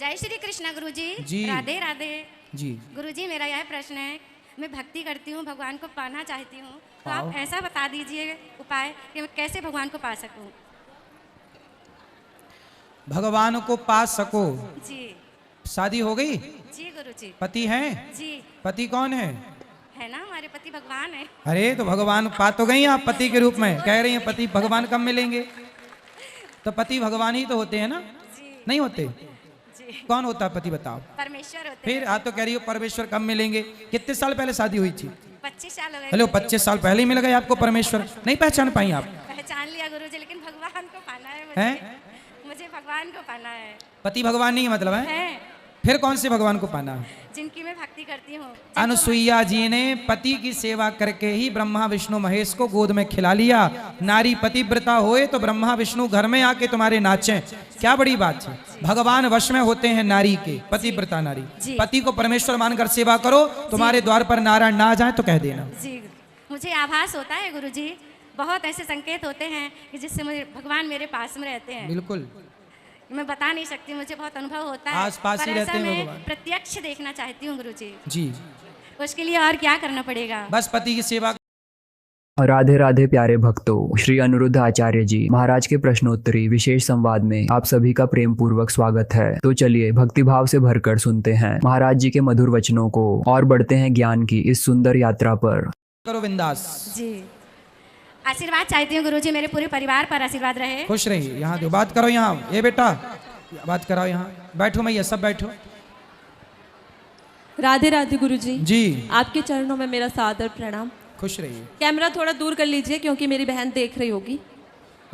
जय श्री कृष्णा गुरुजी। जी। राधे राधे जी। गुरुजी, मेरा यह प्रश्न है, मैं भक्ति करती हूँ, भगवान को पाना चाहती हूँ, तो पाओ। आप ऐसा बता दीजिए उपाय कि मैं कैसे भगवान को पा सकूँ। भगवान को पा सको। जी। शादी हो गई? जी गुरुजी। पति हैं? जी। पति कौन है? है ना, हमारे पति भगवान है। अरे तो भगवान पा तो गई आप पति के रूप में, कह रही हैं पति भगवान कब मिलेंगे? तो पति भगवान ही तो होते हैं ना? जी। नहीं होते? जी। कौन होता है पति बताओ? परमेश्वर होते फिर हैं। आप तो कह रही हो परमेश्वर कब मिलेंगे? कितने साल पहले शादी हुई थी? 25 साल हो गए। हेलो, गुरुजी। 25 साल पहले ही मिल गए आपको परमेश्वर? नहीं पहचान पाई आप? पहचान लिया गुरुजी, लेकिन भगवान को पाना है मुझे। हैं? मुझे भगवान को पाना है। पति भगवान नहीं है मतलब है? है फिर कौन से भगवान को पाना है? जिनकी मैं भक्ति करती हूँ। अनुसुईया जी ने पति की सेवा करके ही ब्रह्मा विष्णु महेश को गोद में खिला लिया। नारी पतिव्रता होए तो ब्रह्मा विष्णु घर में आके तुम्हारे नाचें, क्या बड़ी बात है। भगवान वश में होते हैं नारी के, पतिव्रता नारी। पति को परमेश्वर मानकर सेवा करो, तुम्हारे द्वार पर नारायण ना आ जाए तो कह देना। जी, मुझे आभास होता है गुरुजी, बहुत ऐसे संकेत होते हैं कि जिससे मुझे भगवान मेरे पास में रहते हैं। बिल्कुल, मैं बता नहीं सकती, मुझे बहुत अनुभव होता है। आस-पास ही पर रहते ऐसा हैं मैं भगवान। प्रत्यक्ष देखना चाहती हूँ गुरुजी। जी। उसके लिए और क्या करना पड़ेगा? बस पति की सेवा। राधे राधे प्यारे भक्तों, श्री अनिरुद्ध आचार्य जी महाराज के प्रश्नोत्तरी विशेष संवाद में आप सभी का प्रेम पूर्वक स्वागत है। तो चलिए भक्तिभाव से भरकर सुनते हैं महाराज जी के मधुर वचनों को और बढ़ते हैं ज्ञान की इस सुंदर यात्रा पर। करो बिंदास। जी, आशीर्वाद चाहती हूँ गुरुजी, मेरे पूरे परिवार पर आशीर्वाद रहे। खुश रहिए। यहाँ दो बात करो, यहाँ ये बेटा बात कराओ, यहाँ बैठो मैया, सब बैठो। राधे राधे गुरुजी। जी। आपके चरणों में मेरा सादर प्रणाम। खुश रहिए। कैमरा थोड़ा दूर कर लीजिए क्योंकि मेरी बहन देख रही होगी।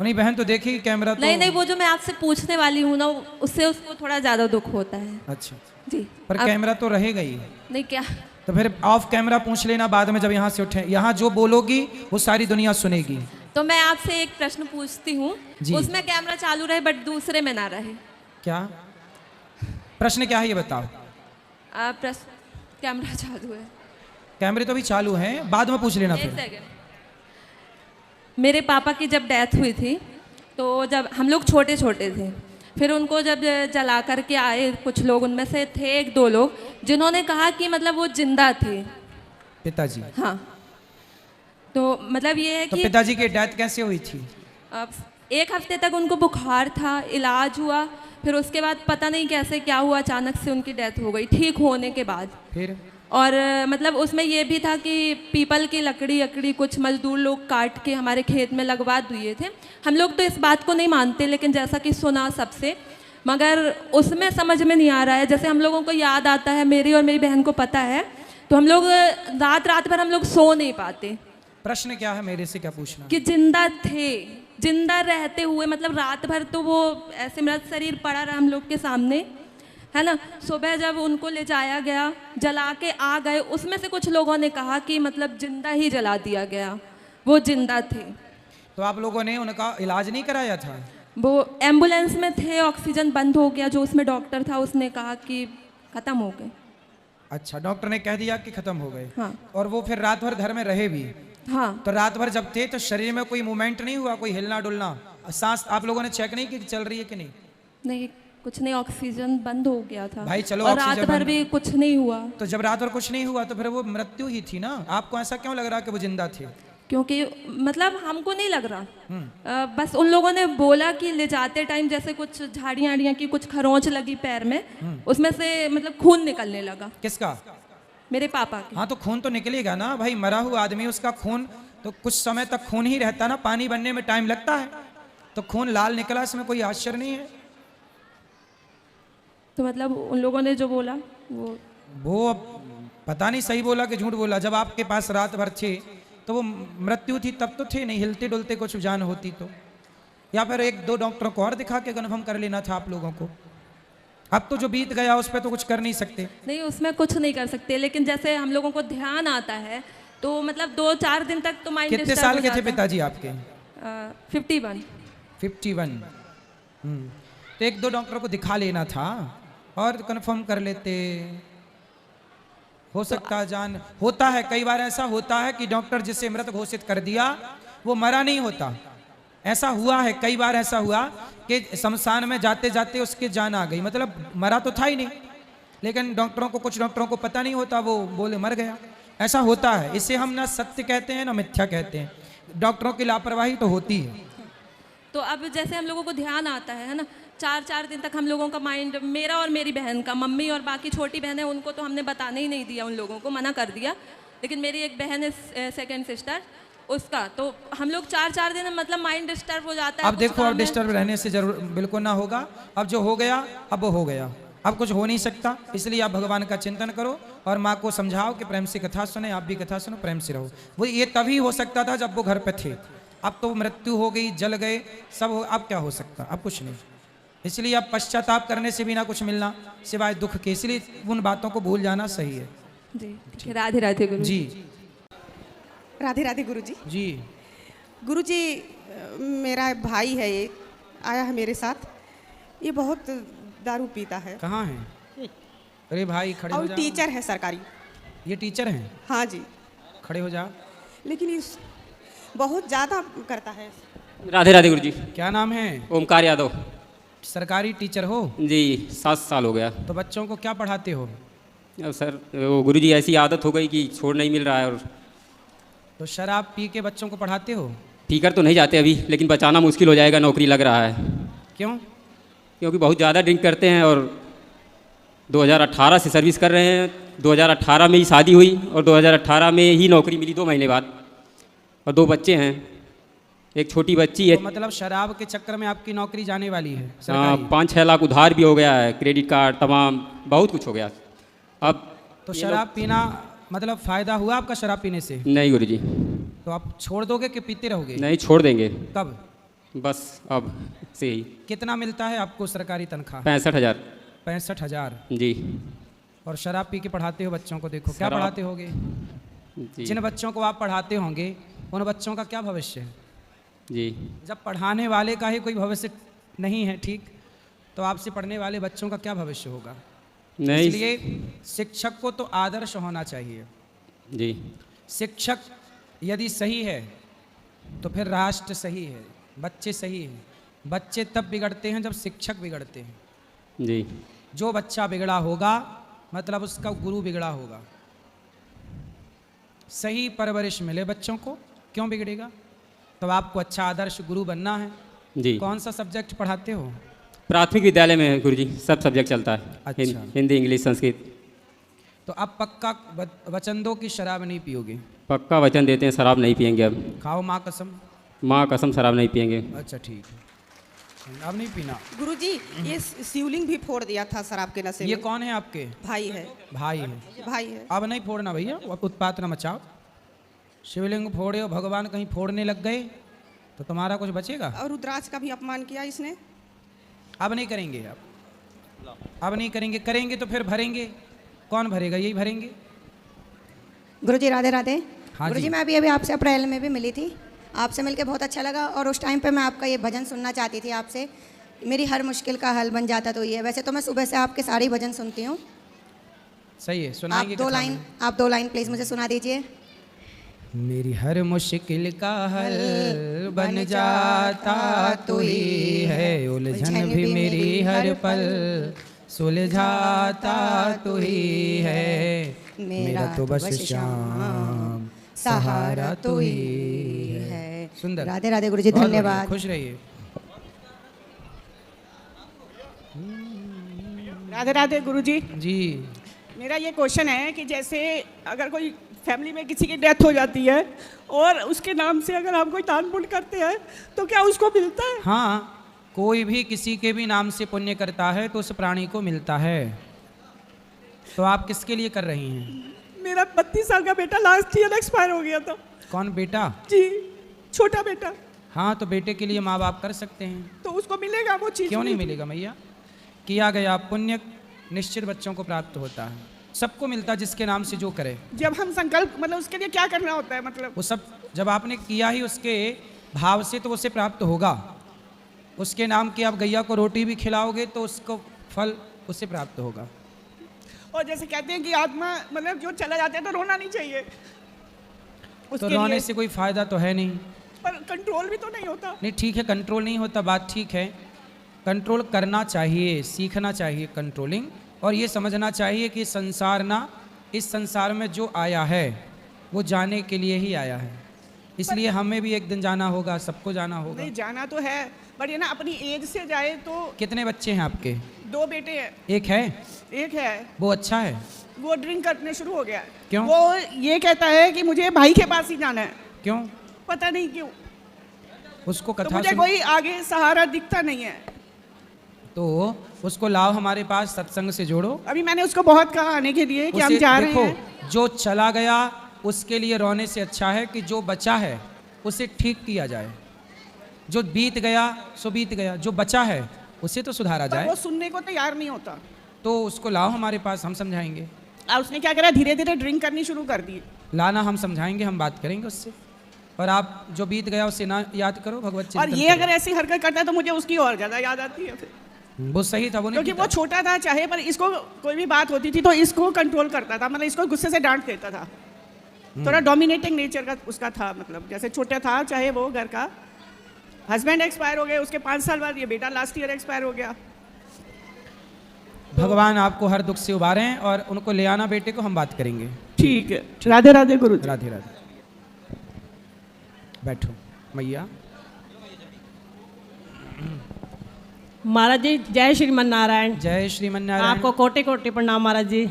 नहीं बहन तो देखेगी कैमरा तो। नहीं नहीं, वो जो मैं आपसे पूछने वाली हूँ ना, उससे उसको थोड़ा ज्यादा दुख होता है। अच्छा, जी। पर अब- कैमरा तो रहेगा ही। नहीं क्या? तो फिर ऑफ कैमरा पूछ लेना बाद में, जब यहाँ से उठे। यहाँ जो बोलोगी वो सारी दुनिया सुनेगी। तो मैं आपसे एक प्रश्न पूछती हूँ, जी। उसमें कैमरा चालू रहे बट दूसरे में ना रहे। क्या प्रश्न क्या है ये बताओ? प्रश्न कैमरा चालू है। कैमरे तो भी चालू हैं, बाद में पूछ लेना एक फिर। सेकंड। मेरे पापा की जब डेथ हुई थी, तो जब हम लोग छोटे छोटे थे, फिर उनको जब जला करके आए कुछ लोग, उनमें से थे एक दो लोग जिन्होंने कहा कि मतलब वो जिंदा थे। पिताजी? हाँ, तो मतलब ये है तो कि पिताजी की डेथ कैसे हुई थी? अब 1 हफ्ते तक उनको बुखार था, इलाज हुआ, फिर उसके बाद पता नहीं कैसे क्या हुआ, अचानक से उनकी डेथ हो गई ठीक होने के बाद। फिर और मतलब उसमें ये भी था कि पीपल की लकड़ी कुछ मजदूर लोग काट के हमारे खेत में लगवा दिए थे। हम लोग तो इस बात को नहीं मानते, लेकिन जैसा कि सुना सबसे, मगर उसमें समझ में नहीं आ रहा है। जैसे हम लोगों को याद आता है, मेरी और मेरी बहन को पता है, तो हम लोग रात रात भर हम लोग सो नहीं पाते। प्रश्न क्या है, मेरे से क्या पूछना? कि जिंदा थे, जिंदा रहते हुए, मतलब रात भर तो वो ऐसे मृत शरीर पड़ा रहा हम लोग के सामने, है ना। सुबह जब उनको ले जाया गया, जला के आ गए, उसमें से कुछ लोगों ने कहा कि मतलब जिंदा ही जला दिया गया, वो जिंदा थे। तो आप लोगों ने उनका इलाज नहीं कराया था? वो एम्बुलेंस में थे, ऑक्सीजन बंद हो गया, जो उसमें डॉक्टर था उसने कहा कि ख़त्म हो गए। अच्छा, डॉक्टर ने कह दिया कि खत्म हो गए। हाँ। और वो फिर रात भर घर में रहे भी? हाँ। तो रात भर जब थे तो शरीर में कोई मूवमेंट नहीं हुआ, कोई हिलना डुलना, सांस आप लोगों ने चेक नहीं की चल रही है कि नहीं? नहीं, कुछ नहीं, ऑक्सीजन बंद हो गया था भाई चलो, और रात ऑक्सीजन भर बंद- भी कुछ नहीं हुआ। तो जब रात भर कुछ नहीं हुआ तो फिर वो मृत्यु ही थी ना। आपको ऐसा क्यों लग रहा कि वो जिंदा थे? क्योंकि मतलब हमको नहीं लग रहा, बस उन लोगों ने बोला कि ले जाते टाइम जैसे कुछ झाड़ियाँ आड़ियाँ की कुछ खरोंच लगी पैर में, उसमें से मतलब खून निकलने लगा। किसका? मेरे पापा के। हाँ तो खून तो निकलेगा ना भाई, मरा हुआ आदमी, उसका खून तो कुछ समय तक खून ही रहता ना, पानी बनने में टाइम लगता है। तो खून लाल निकला, इसमें कोई आश्चर्य नहीं है। तो मतलब उन लोगों ने जो बोला वो अब पता नहीं सही बोला कि झूठ बोला। जब आपके पास रात भर थे तो वो मृत्यु थी तब तो थे नहीं, हिलते डुलते कुछ जान होती तो, या फिर एक दो डॉक्टरों को और दिखा के कन्फर्म कर लेना था आप लोगों को। अब तो जो बीत गया उस पर तो कुछ कर नहीं सकते। नहीं, उसमें कुछ नहीं कर सकते, लेकिन जैसे हम लोगों को ध्यान आता है तो मतलब 2-4 दिन तक तो माइंड कितने साल के थे पिताजी आपके? 51। 51। तो एक दो डॉक्टरों को दिखा लेना था और कंफर्म कर लेते। हो सकता है जान, होता है कई बार ऐसा होता है कि डॉक्टर जिसे मृत घोषित कर दिया वो मरा नहीं होता, ऐसा हुआ है, कई बार ऐसा हुआ कि शमशान में जाते जाते उसकी जान आ गई, मतलब मरा तो था ही नहीं, लेकिन डॉक्टरों को, कुछ डॉक्टरों को पता नहीं होता, वो बोले मर गया। ऐसा होता है, इसे हम ना सत्य कहते हैं ना मिथ्या कहते हैं, डॉक्टरों की लापरवाही तो होती है। तो अब जैसे हम लोगों को ध्यान आता है ना, 4-4 दिन तक हम लोगों का माइंड, मेरा और मेरी बहन का, मम्मी और बाकी छोटी बहन है उनको तो हमने बताने ही नहीं दिया, उन लोगों को मना कर दिया, लेकिन मेरी एक बहन है सेकंड सिस्टर, उसका तो हम लोग 4-4 दिन मतलब माइंड डिस्टर्ब हो जाता है। अब देखो, अब डिस्टर्ब रहने से जरूर बिल्कुल ना होगा, अब जो हो गया अब वो हो गया, अब कुछ हो नहीं सकता, इसलिए आप भगवान का चिंतन करो और माँ को समझाओ कि प्रेम से कथा सुने, आप भी कथा सुनो, प्रेम से रहो। वो ये तभी हो सकता था जब वो घर पे थे, अब तो मृत्यु हो गई, जल गए सब हो, अब क्या हो सकता, अब कुछ नहीं। इसलिए अब पश्चाताप करने से भी ना कुछ मिलना सिवाय दुख के, इसलिए उन बातों को भूल जाना सही है। जी, राधे राधे गुरु जी। राधे राधे गुरुजी। जी। गुरुजी, मेरा भाई है, ये आया है मेरे साथ, ये बहुत दारू पीता है। कहाँ है? अरे भाई खड़े हो और जा। टीचर है सरकारी। ये टीचर हैं? हाँ जी। खड़े हो जा। लेकिन इस बहुत ज़्यादा करता है। राधे राधे गुरुजी। क्या नाम है? ओमकार यादव। सरकारी टीचर हो? जी, 7 साल हो गया। तो बच्चों को क्या पढ़ाते हो? अब सर वो गुरुजी ऐसी आदत हो गई कि छोड़ नहीं मिल रहा है, और तो शराब पी के बच्चों को पढ़ाते हो? पीकर तो नहीं जाते अभी, लेकिन बचाना मुश्किल हो जाएगा, नौकरी लग रहा है। क्यों? क्योंकि बहुत ज़्यादा ड्रिंक करते हैं, और 2018 से सर्विस कर रहे हैं, 2018 में ही शादी हुई और 2018 में ही नौकरी मिली 2 महीने बाद, और 2 बच्चे हैं, एक छोटी बच्ची है। तो मतलब शराब के चक्कर में आपकी नौकरी जाने वाली है? हाँ, सरकारी? 5-6 लाख उधार भी हो गया है, क्रेडिट कार्ड तमाम बहुत कुछ हो गया। अब तो शराब पीना मतलब फायदा हुआ आपका शराब पीने से? नहीं गुरुजी। तो आप छोड़ दोगे कि पीते रहोगे? नहीं, छोड़ देंगे कब? बस अब से ही। कितना मिलता है आपको सरकारी तनख्वाह? 65,000। 65,000। जी। और शराब पी के पढ़ाते हो बच्चों को, देखो क्या शराब- पढ़ाते होगे? जी। जिन बच्चों को आप पढ़ाते होंगे उन बच्चों का क्या भविष्य है? जी। जब पढ़ाने वाले का ही कोई भविष्य नहीं है, ठीक, तो आपसे पढ़ने वाले बच्चों का क्या भविष्य होगा? नहीं। इसलिए शिक्षक को तो आदर्श होना चाहिए। जी। शिक्षक यदि सही है तो फिर राष्ट्र सही है, बच्चे सही हैं। बच्चे तब बिगड़ते हैं जब शिक्षक बिगड़ते हैं। जी। जो बच्चा बिगड़ा होगा मतलब उसका गुरु बिगड़ा होगा। सही परवरिश मिले बच्चों को, क्यों बिगड़ेगा? तो आपको अच्छा आदर्श गुरु बनना है। जी। कौन सा सब्जेक्ट पढ़ाते हो? प्राथमिक विद्यालय में गुरुजी सब सब्जेक्ट चलता है। अच्छा। हिंदी, इंग्लिश, संस्कृत। तो अब पक्का वचन दो कि शराब नहीं पियोगे? पक्का वचन देते हैं, शराब नहीं पियेंगे अब। खाओ माँ कसम। माँ कसम, शराब नहीं पियेंगे। अच्छा ठीक है, अब नहीं पीना। गुरुजी, ये शिवलिंग भी फोड़ दिया था शराब के नशे में। ये कौन है आपके? भाई है। भाई है। भाई है। अब नहीं फोड़ना भैया, अब उत्पात न मचाओ। शिवलिंग फोड़े हो, भगवान कहीं फोड़ने लग गए तो तुम्हारा कुछ बचेगा? और रुद्राक्ष का भी अपमान किया इसने। अब नहीं करेंगे, अब नहीं करेंगे, करेंगे तो फिर भरेंगे। कौन भरेगा? यही भरेंगे। गुरुजी राधे राधे। हाँ गुरुजी जी। मैं अभी आपसे अप्रैल में भी मिली थी, आपसे मिलके बहुत अच्छा लगा, और उस टाइम पे मैं आपका ये भजन सुनना चाहती थी आपसे, मेरी हर मुश्किल का हल बन जाता तो ये। वैसे तो मैं सुबह से आपके सारे भजन सुनती हूँ। सही है, आप सुनाएंगे। दो कथा लाइन प्लीज़ मुझे सुना दीजिए। में। मेरी हर मुश्किल का हल बन जाता तो ही है, उलझन भी मेरी हर पल सुलझाता तो ही है, मेरा तो बस श्याम सहारा तो ही है। सुंदर। राधे राधे गुरुजी, बहुत बढ़िया, धन्यवाद। खुश रहिए। राधे राधे गुरुजी। जी। मेरा ये क्वेश्चन है कि जैसे अगर कोई फैमिली में किसी की डेथ हो जाती है और उसके नाम से अगर हम कोई दान पुण्य करते हैं तो क्या उसको मिलता है? हाँ, कोई भी किसी के भी नाम से पुण्य करता है तो उस प्राणी को मिलता है। तो आप किसके लिए कर रही हैं? मेरा 32 साल का बेटा लास्ट ईयर एक्सपायर हो गया था। कौन बेटा? जी, छोटा बेटा। हाँ, तो बेटे के लिए माँ बाप कर सकते हैं। तो उसको मिलेगा वो चीज़? क्यों नहीं मिलेगा मैया? किया गया पुण्य निश्चित बच्चों को प्राप्त होता है, सबको मिलता है जिसके नाम से जो करे। जब हम संकल्प मतलब उसके लिए क्या करना होता है? मतलब वो सब जब आपने किया ही उसके भाव से तो उसे प्राप्त होगा। उसके नाम की आप गैया को रोटी भी खिलाओगे तो उसको फल उससे प्राप्त होगा। और जैसे कहते हैं कि आत्मा मतलब जो चला जाता है तो रोना नहीं चाहिए तो उसके रोने लिए। से कोई फायदा तो है नहीं। पर कंट्रोल भी तो नहीं होता। नहीं ठीक है, कंट्रोल नहीं होता, बात ठीक है। कंट्रोल करना चाहिए, सीखना चाहिए कंट्रोलिंग, और ये समझना चाहिए कि संसार ना, इस संसार में जो आया है वो जाने के लिए ही आया है, इसलिए हमें भी एक दिन जाना होगा, सबको जाना होगा। नहीं जाना तो है, बट ये ना अपनी एज से जाए तो। कितने बच्चे हैं आपके? 2 बेटे हैं। एक है? एक है। वो अच्छा है? वो ड्रिंक करने शुरू हो गया है। क्यों? वो ये कहता है कि मुझे भाई के पास ही जाना है। क्यों? पता नहीं क्यों। उसको तो कथा मुझे कोई आगे सहारा दिखता नहीं है। तो उसको लाओ हमारे पास, सत्संग से जोड़ो। अभी मैंने उसको बहुत कहा आने के लिए कि हम जा रहे हैं। देखो, जो चला गया उसके लिए रोने से अच्छा है कि जो बचा है उसे ठीक किया जाए। जो बीत गया सो बीत गया, जो बचा है उसे तो सुधारा जाए। वो सुनने को तैयार नहीं होता। तो उसको लाओ हमारे पास, हम समझाएंगे। और उसने क्या करा, धीरे धीरे ड्रिंक करनी शुरू कर दी। लाना, हम समझाएंगे, हम बात करेंगे उससे। और आप जो बीत गया उसे ना याद करो, भगवत चिंतन और ये करो। अगर ऐसी हरकत करता है तो मुझे उसकी और ज्यादा याद आती है फिर। वो सही था, वो नहीं क्योंकि वो छोटा था चाहे, पर इसको कोई भी बात होती थी तो इसको कंट्रोल करता था, मतलब इसको गुस्से से डांट देता था। थोड़ा डोमिनेटिंग नेचर का उसका था, मतलब जैसे छोटा था चाहे वो घर का। हस्बैंड एक्सपायर हो गए, उसके 5 साल बाद ये बेटा लास्ट ईयर एक्सपायर हो गया। भगवान आपको हर दुख से उबारें, और उनको ले आना बेटे को, हम बात करेंगे। ठीक है, राधे राधे गुरु। राधे राधे। बैठो मैया। महाराज जी जय श्रीमन नारायण। जय श्रीमन नारायण। आपको कोटि कोटि प्रणाम महाराज जी।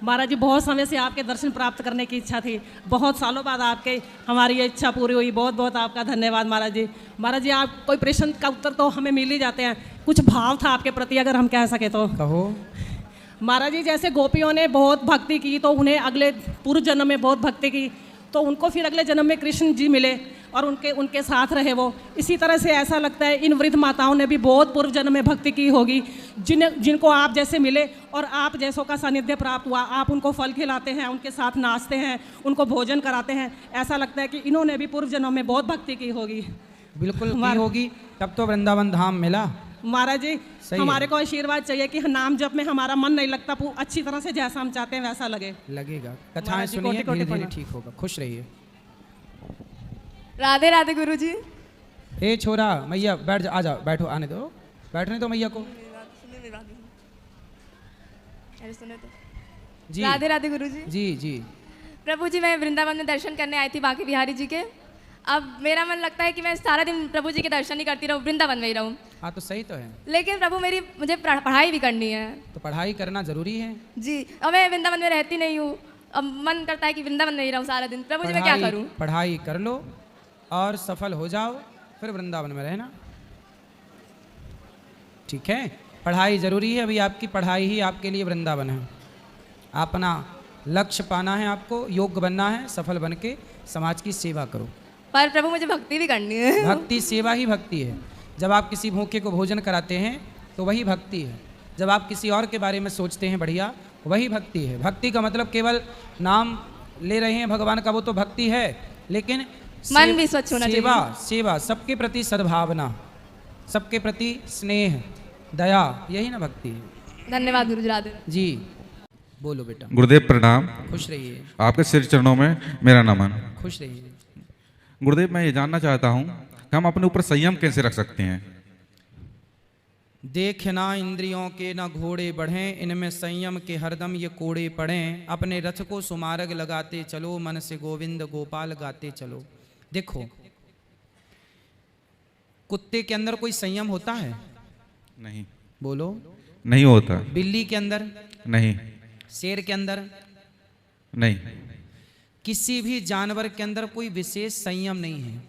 महाराज जी बहुत समय से आपके दर्शन प्राप्त करने की इच्छा थी, बहुत सालों बाद आपके हमारी ये इच्छा पूरी हुई, बहुत बहुत आपका धन्यवाद महाराज जी। महाराज जी आप कोई प्रश्न का उत्तर तो हमें मिल ही जाते हैं, कुछ भाव था आपके प्रति अगर हम कह सके तो। कहो। महाराज जी जैसे गोपियों ने बहुत भक्ति की तो उन्हें अगले पूर्व जन्म में बहुत भक्ति की, तो उनको फिर अगले जन्म में कृष्ण जी मिले और उनके साथ रहे वो। इसी तरह से ऐसा लगता है इन वृद्ध माताओं ने भी बहुत पूर्व जन्म में भक्ति की होगी, जिनको आप जैसे मिले और आप जैसों का सानिध्य प्राप्त हुआ। आप उनको फल खिलाते हैं, उनके साथ नाचते हैं, उनको भोजन कराते हैं। ऐसा लगता है कि इन्होंने भी पूर्व जन्म में बहुत भक्ति की होगी। बिल्कुल की होगी, तब तो वृंदावन धाम मिला। महाराज जी हमारे को आशीर्वाद चाहिए कि नाम जप में हमारा मन नहीं लगता, अच्छी तरह से जैसा हम चाहते हैं वैसा लगे। लगेगा, कथाएं सुनिए, धीरे धीरे ठीक होगा। खुश रहिए। राधे राधे गुरु जी। ए छोरा, मैया बैठ जा, आ जाओ, बैठो, आने दो, बैठने दो मैया को। सुने तो। जी राधे राधे गुरु जी। जी जी। प्रभु जी मैं वृंदावन में दर्शन करने आई थी बांके बिहारी जी के। अब मेरा मन लगता है कि मैं सारा दिन प्रभु जी के दर्शन ही करती रहूँ, वृंदावन में ही रहूँ। हाँ तो सही तो है, लेकिन प्रभु मुझे पढ़ाई भी करनी है। तो पढ़ाई करना जरूरी है जी, और मैं वृंदावन में रहती नहीं हूँ। अब मन करता है कि वृंदावन में ही रहूँ सारा दिन। प्रभु जी मैं क्या करूँ? पढ़ाई कर लो और सफल हो जाओ, फिर वृंदावन में रहना। ठीक है, पढ़ाई जरूरी है। अभी आपकी पढ़ाई ही आपके लिए वृंदावन है। अपना लक्ष्य पाना है, आपको योग्य बनना है, सफल बन के समाज की सेवा करो। पर प्रभु मुझे भक्ति भी करनी है। भक्ति सेवा ही भक्ति है। जब आप किसी भूखे को भोजन कराते हैं तो वही भक्ति है। जब आप किसी और के बारे में सोचते हैं बढ़िया, वही भक्ति है। भक्ति का मतलब केवल नाम ले रहे हैं भगवान का, वो तो भक्ति है, लेकिन मन भी स्वच्छ होना चाहिए। सेवा, सबके प्रति सद्भावना, सबके प्रति स्नेह, दया, यही ना भक्ति है। धन्यवाद गुरु जी। राधे जी बोलो बेटा। गुरुदेव प्रणाम। खुश रहिए। आपके सिर चरणों में मेरा नमन। खुश रहिए। गुरुदेव मैं ये जानना चाहता हूँ कि हम अपने ऊपर संयम कैसे रख सकते हैं? देखना इंद्रियों के न घोड़े बढ़ें, इनमें संयम के हरदम ये कोड़े पड़ें। अपने रथ को सुमार्ग लगाते चलो, मन से गोविंद गोपाल गाते चलो। देखो, कुत्ते के अंदर कोई संयम होता है? नहीं। बोलो। नहीं होता। बिल्ली के अंदर? नहीं। शेर के अंदर? नहीं। किसी भी जानवर के अंदर कोई विशेष संयम नहीं है।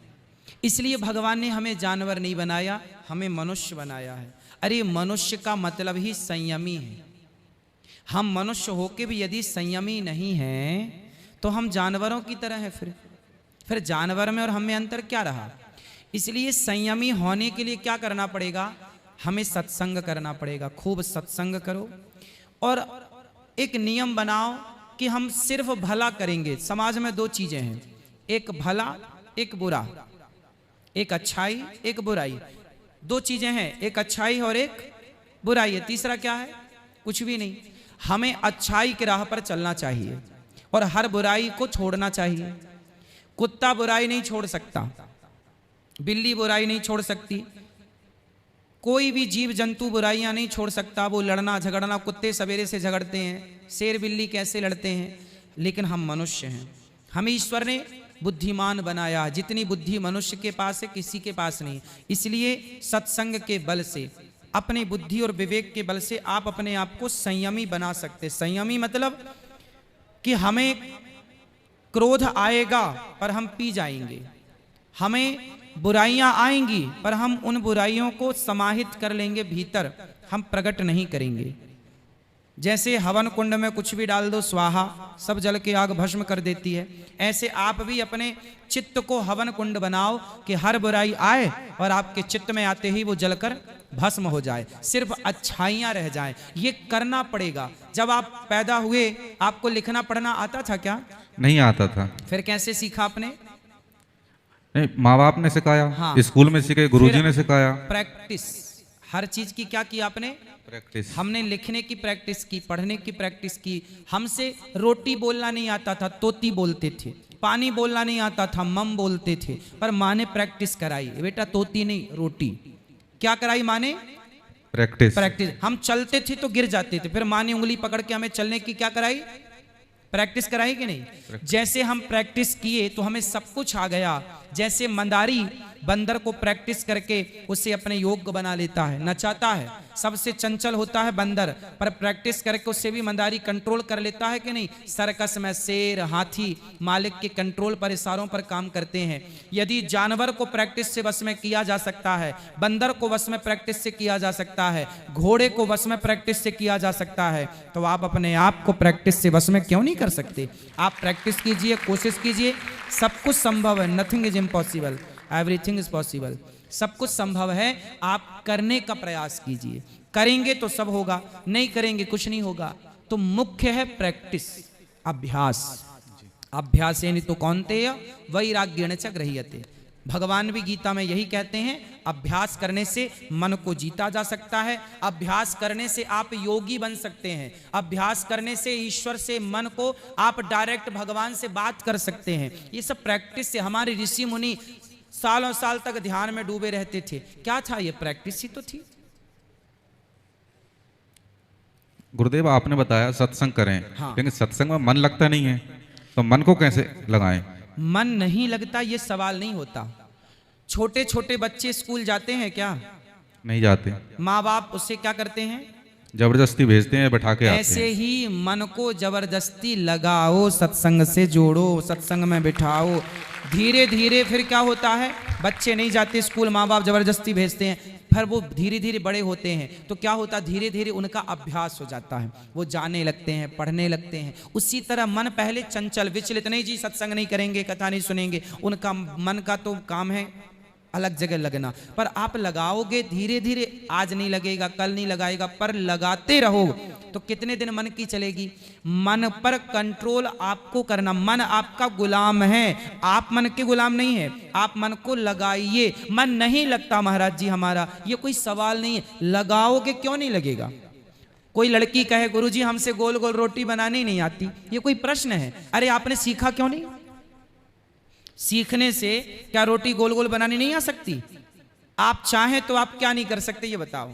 इसलिए भगवान ने हमें जानवर नहीं बनाया, हमें मनुष्य बनाया है। अरे मनुष्य का मतलब ही संयमी है। हम मनुष्य होके भी यदि संयमी नहीं हैं तो हम जानवरों की तरह हैं। फिर जानवर में और हम में अंतर क्या रहा? इसलिए संयमी होने के लिए क्या करना पड़ेगा? हमें सत्संग करना पड़ेगा। खूब सत्संग करो और एक नियम बनाओ कि हम सिर्फ भला करेंगे। समाज में दो चीजें हैं, एक भला एक बुरा, एक अच्छाई एक बुराई। दो चीजें हैं, एक अच्छाई और एक बुराई है। तीसरा क्या है? कुछ भी नहीं। हमें अच्छाई की राह पर चलना चाहिए और हर बुराई को छोड़ना चाहिए। कुत्ता बुराई नहीं छोड़ सकता, बिल्ली बुराई नहीं छोड़ सकती, कोई भी जीव जंतु बुराइयां नहीं छोड़ सकता। वो लड़ना झगड़ना, कुत्ते सवेरे से झगड़ते हैं, शेर बिल्ली कैसे लड़ते हैं, लेकिन हम मनुष्य हैं। हमें ईश्वर ने बुद्धिमान बनाया। जितनी बुद्धि मनुष्य के पास है किसी के पास नहीं। इसलिए सत्संग के बल से, अपने बुद्धि और विवेक के बल से आप अपने आप को संयमी बना सकते। संयमी मतलब कि हमें क्रोध आएगा पर हम पी जाएंगे, हमें बुराइयां आएंगी पर हम उन बुराइयों को समाहित कर लेंगे भीतर, हम प्रकट नहीं करेंगे। जैसे हवन कुंड में कुछ भी डाल दो स्वाहा, सब जल के आग भस्म कर देती है, ऐसे आप भी अपने चित्त को हवन कुंड बनाओ कि हर बुराई आए और आपके चित्त में आते ही वो जलकर भस्म हो जाए, सिर्फ अच्छाइयां रह जाएं। ये करना पड़ेगा। जब आप पैदा हुए आपको लिखना पढ़ना आता था क्या? नहीं आता था। फिर कैसे सीखा आपने? नहीं, माँ बाप ने सिखाया। हाँ। स्कूल में सीखे, गुरुजी ने सिखाया। प्रैक्टिस, हर चीज की क्या की आपने? प्रैक्टिस। हमने लिखने की प्रैक्टिस की, पढ़ने की प्रैक्टिस की। हमसे रोटी बोलना नहीं आता था, तोती बोलते थे। पानी बोलना नहीं आता था, मम बोलते थे। पर माँ ने प्रैक्टिस कराई, बेटा तोती नहीं रोटी। क्या कराई माँ ने? प्रैक्टिस। प्रैक्टिस। हम चलते थे तो गिर जाते थे, फिर माँ ने उंगली पकड़ के हमें चलने की क्या कराई? प्रैक्टिस कराई कि नहीं? जैसे हम प्रैक्टिस किए तो हमें सब कुछ आ गया। जैसे मंदारी बंदर को प्रैक्टिस करके उसे अपने योग्य बना लेता है, नचाता है। सबसे चंचल होता है बंदर, पर प्रैक्टिस करके उससे भी मंदारी कंट्रोल कर लेता है कि नहीं? सर्कस में शेर, हाथी मालिक के कंट्रोल पर, इशारों पर काम करते हैं। यदि जानवर को प्रैक्टिस से वश में किया जा सकता है, बंदर को वश में प्रैक्टिस से किया जा सकता है, घोड़े को वश में प्रैक्टिस से किया जा सकता है, तो आप अपने आप को प्रैक्टिस से वश में क्यों नहीं कर सकते? आप प्रैक्टिस कीजिए, कोशिश कीजिए, सब कुछ संभव है। Nothing is impossible, everything is possible. सब कुछ संभव है, आप करने का प्रयास कीजिए। करेंगे तो सब होगा, नहीं करेंगे कुछ नहीं होगा। तो मुख्य है प्रैक्टिस, अभ्यास। अभ्यासेन तो कौन्तेय वैराग्येण च गृह्यते। भगवान भी गीता में यही कहते हैं, अभ्यास करने से मन को जीता जा सकता है। अभ्यास करने से आप योगी बन सकते हैं। अभ्यास करने से ईश्वर से मन को आप डायरेक्ट भगवान से बात कर सकते हैं। ये सब प्रैक्टिस से। हमारे ऋषि मुनि सालों साल तक ध्यान में डूबे रहते थे। क्या था? ये प्रैक्टिस ही तो थी। गुरुदेव आपने बताया सत्संग करें, हाँ। लेकिन सत्संग में मन लगता नहीं है, तो मन को कैसे लगाएं? मन नहीं लगता ये सवाल नहीं होता। छोटे छोटे बच्चे स्कूल जाते हैं क्या? नहीं जाते। माँ बाप उससे क्या करते हैं? जबरदस्ती भेजते हैं, बैठा के आते ऐसे हैं। ही मन को जबरदस्ती लगाओ, सत्संग से जोड़ो, सत्संग में बिठाओ। धीरे धीरे फिर क्या होता है? बच्चे नहीं जाते स्कूल, माँ बाप जबरदस्ती भेजते हैं, फिर वो धीरे धीरे बड़े होते हैं तो क्या होता है? धीरे धीरे उनका अभ्यास हो जाता है, वो जाने लगते हैं, पढ़ने लगते हैं। उसी तरह मन पहले चंचल विचलित, नहीं जी सत्संग नहीं करेंगे, कथा नहीं सुनेंगे, उनका मन का तो काम है अलग जगह लगना। पर आप लगाओगे धीरे धीरे, आज नहीं लगेगा, कल नहीं लगाएगा, पर लगाते रहो तो कितने दिन मन की चलेगी? मन पर कंट्रोल आपको करना। मन आपका गुलाम है, आप मन के गुलाम नहीं है। आप मन को लगाइए। मन नहीं लगता महाराज जी हमारा, ये कोई सवाल नहीं है। लगाओगे क्यों नहीं लगेगा? कोई लड़की कहे गुरुजी हमसे गोल गोल रोटी बनानी नहीं आती, ये कोई प्रश्न है? अरे आपने सीखा क्यों नहीं? सीखने से क्या रोटी गोल गोल बनानी नहीं आ सकती? आप चाहें तो आप क्या नहीं कर सकते ये बताओ?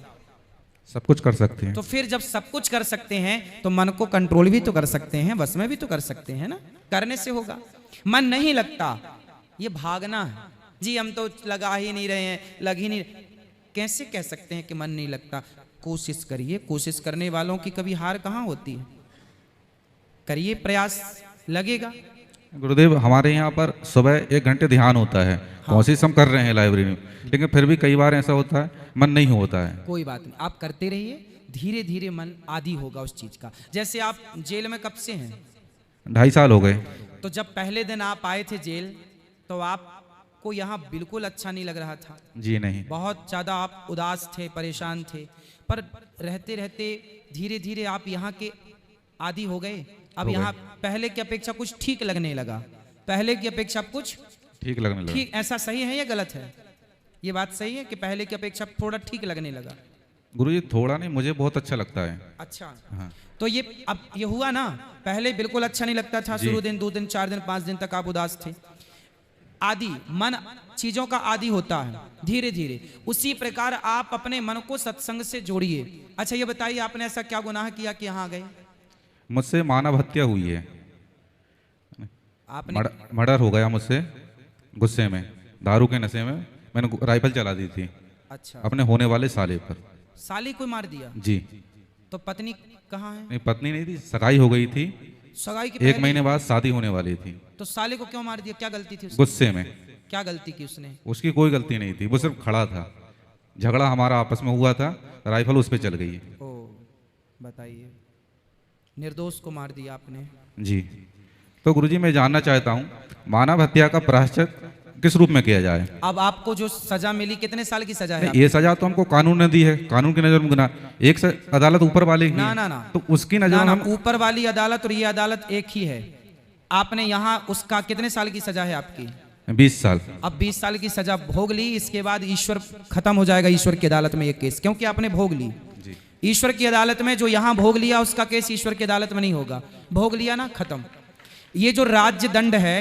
सब कुछ कर सकते हैं। तो फिर जब सब कुछ कर सकते हैं तो मन को कंट्रोल भी तो कर सकते हैं, बस में भी तो कर सकते हैं ना। करने से होगा। मन नहीं लगता, ये भागना है। जी हम तो लगा ही नहीं रहे हैं, लग ही नहीं। कैसे कह सकते हैं कि मन नहीं लगता? कोशिश करिए, कोशिश करने वालों की कभी हार कहाँ होती है। करिए प्रयास, लगेगा। गुरुदेव हमारे यहाँ पर सुबह 1 घंटे ध्यान होता है। हाँ। कोशिश हम कर रहे हैं लाइब्रेरी में, लेकिन फिर भी कई बार ऐसा होता है मन नहीं होता है। कोई बात नहीं, आप करते रहिए, धीरे धीरे मन आदी होगा उस चीज का। जैसे आप जेल में कब से हैं? 2.5 साल हो गए। तो जब पहले दिन आप आए थे जेल तो आपको यहाँ बिल्कुल अच्छा नहीं लग रहा था? जी नहीं। बहुत ज्यादा आप उदास थे, परेशान थे। पर रहते रहते धीरे धीरे आप यहाँ के आदी हो गए। अब यहाँ पहले की अपेक्षा कुछ ठीक लगने लगा। पहले की अपेक्षा कुछ ठीक लगने लगा। ठीक, ऐसा सही है या गलत है? ये बात सही है कि पहले की अपेक्षा थोड़ा ठीक लगने लगा? गुरुजी थोड़ा नहीं, मुझे बहुत अच्छा लगता है। अच्छा। हाँ। तो ये अब ये हुआ ना, पहले बिल्कुल अच्छा नहीं लगता था। शुरू दिन 2 दिन 4 दिन 5 दिन तक आप उदास थे। आदि, मन चीजों का आदि होता है धीरे धीरे, उसी प्रकार आप अपने मन को सत्संग से जोड़िए। अच्छा ये बताइए, आपने ऐसा क्या गुनाह किया कि यहाँ आ गए? मुझसे मानव हत्या हुई है, आपने मर्डर हो गया मुझसे गुस्से में, दारू के नशे में मैंने राइफल चला दी थी अच्छा अपने होने वाले साले पर। साली को मार दिया? जी। तो पत्नी कहाँ है? नहीं, पत्नी नहीं थी, सगाई हो गई थी, सगाई के 1 महीने बाद शादी होने वाली थी। तो साले को क्यों मार दिया? क्या गलती थी उसकी? गुस्से में। क्या गलती की उसने? उसकी कोई गलती नहीं थी, वो सिर्फ खड़ा था, झगड़ा हमारा आपस में हुआ था, राइफल उस पर चल गई। ओ बताइए, निर्दोष को मार दिया आपने? जी। तो गुरुजी मैं जानना चाहता हूँ, मानव हत्या का प्रायश्चित किस रूप में किया जाए? अब आपको जो सजा मिली, कितने साल की सजा है? ये सजा तो हमको कानून ने दी है, कानून की नजर में गुनाह, एक अदालत ऊपर वाली ही ना है। ना ना, तो उसकी नजर में हम ऊपर वाली अदालत और ये अदालत एक ही है। आपने यहाँ उसका कितने साल की सजा है आपकी? 20 साल। अब 20 साल की सजा भोग ली, इसके बाद ईश्वर खत्म हो जाएगा ईश्वर की अदालत में ये केस, क्योंकि आपने भोग ली। ईश्वर की अदालत में जो यहाँ भोग लिया उसका केस ईश्वर की अदालत में नहीं होगा, भोग लिया ना, खत्म। ये जो राज्य दंड है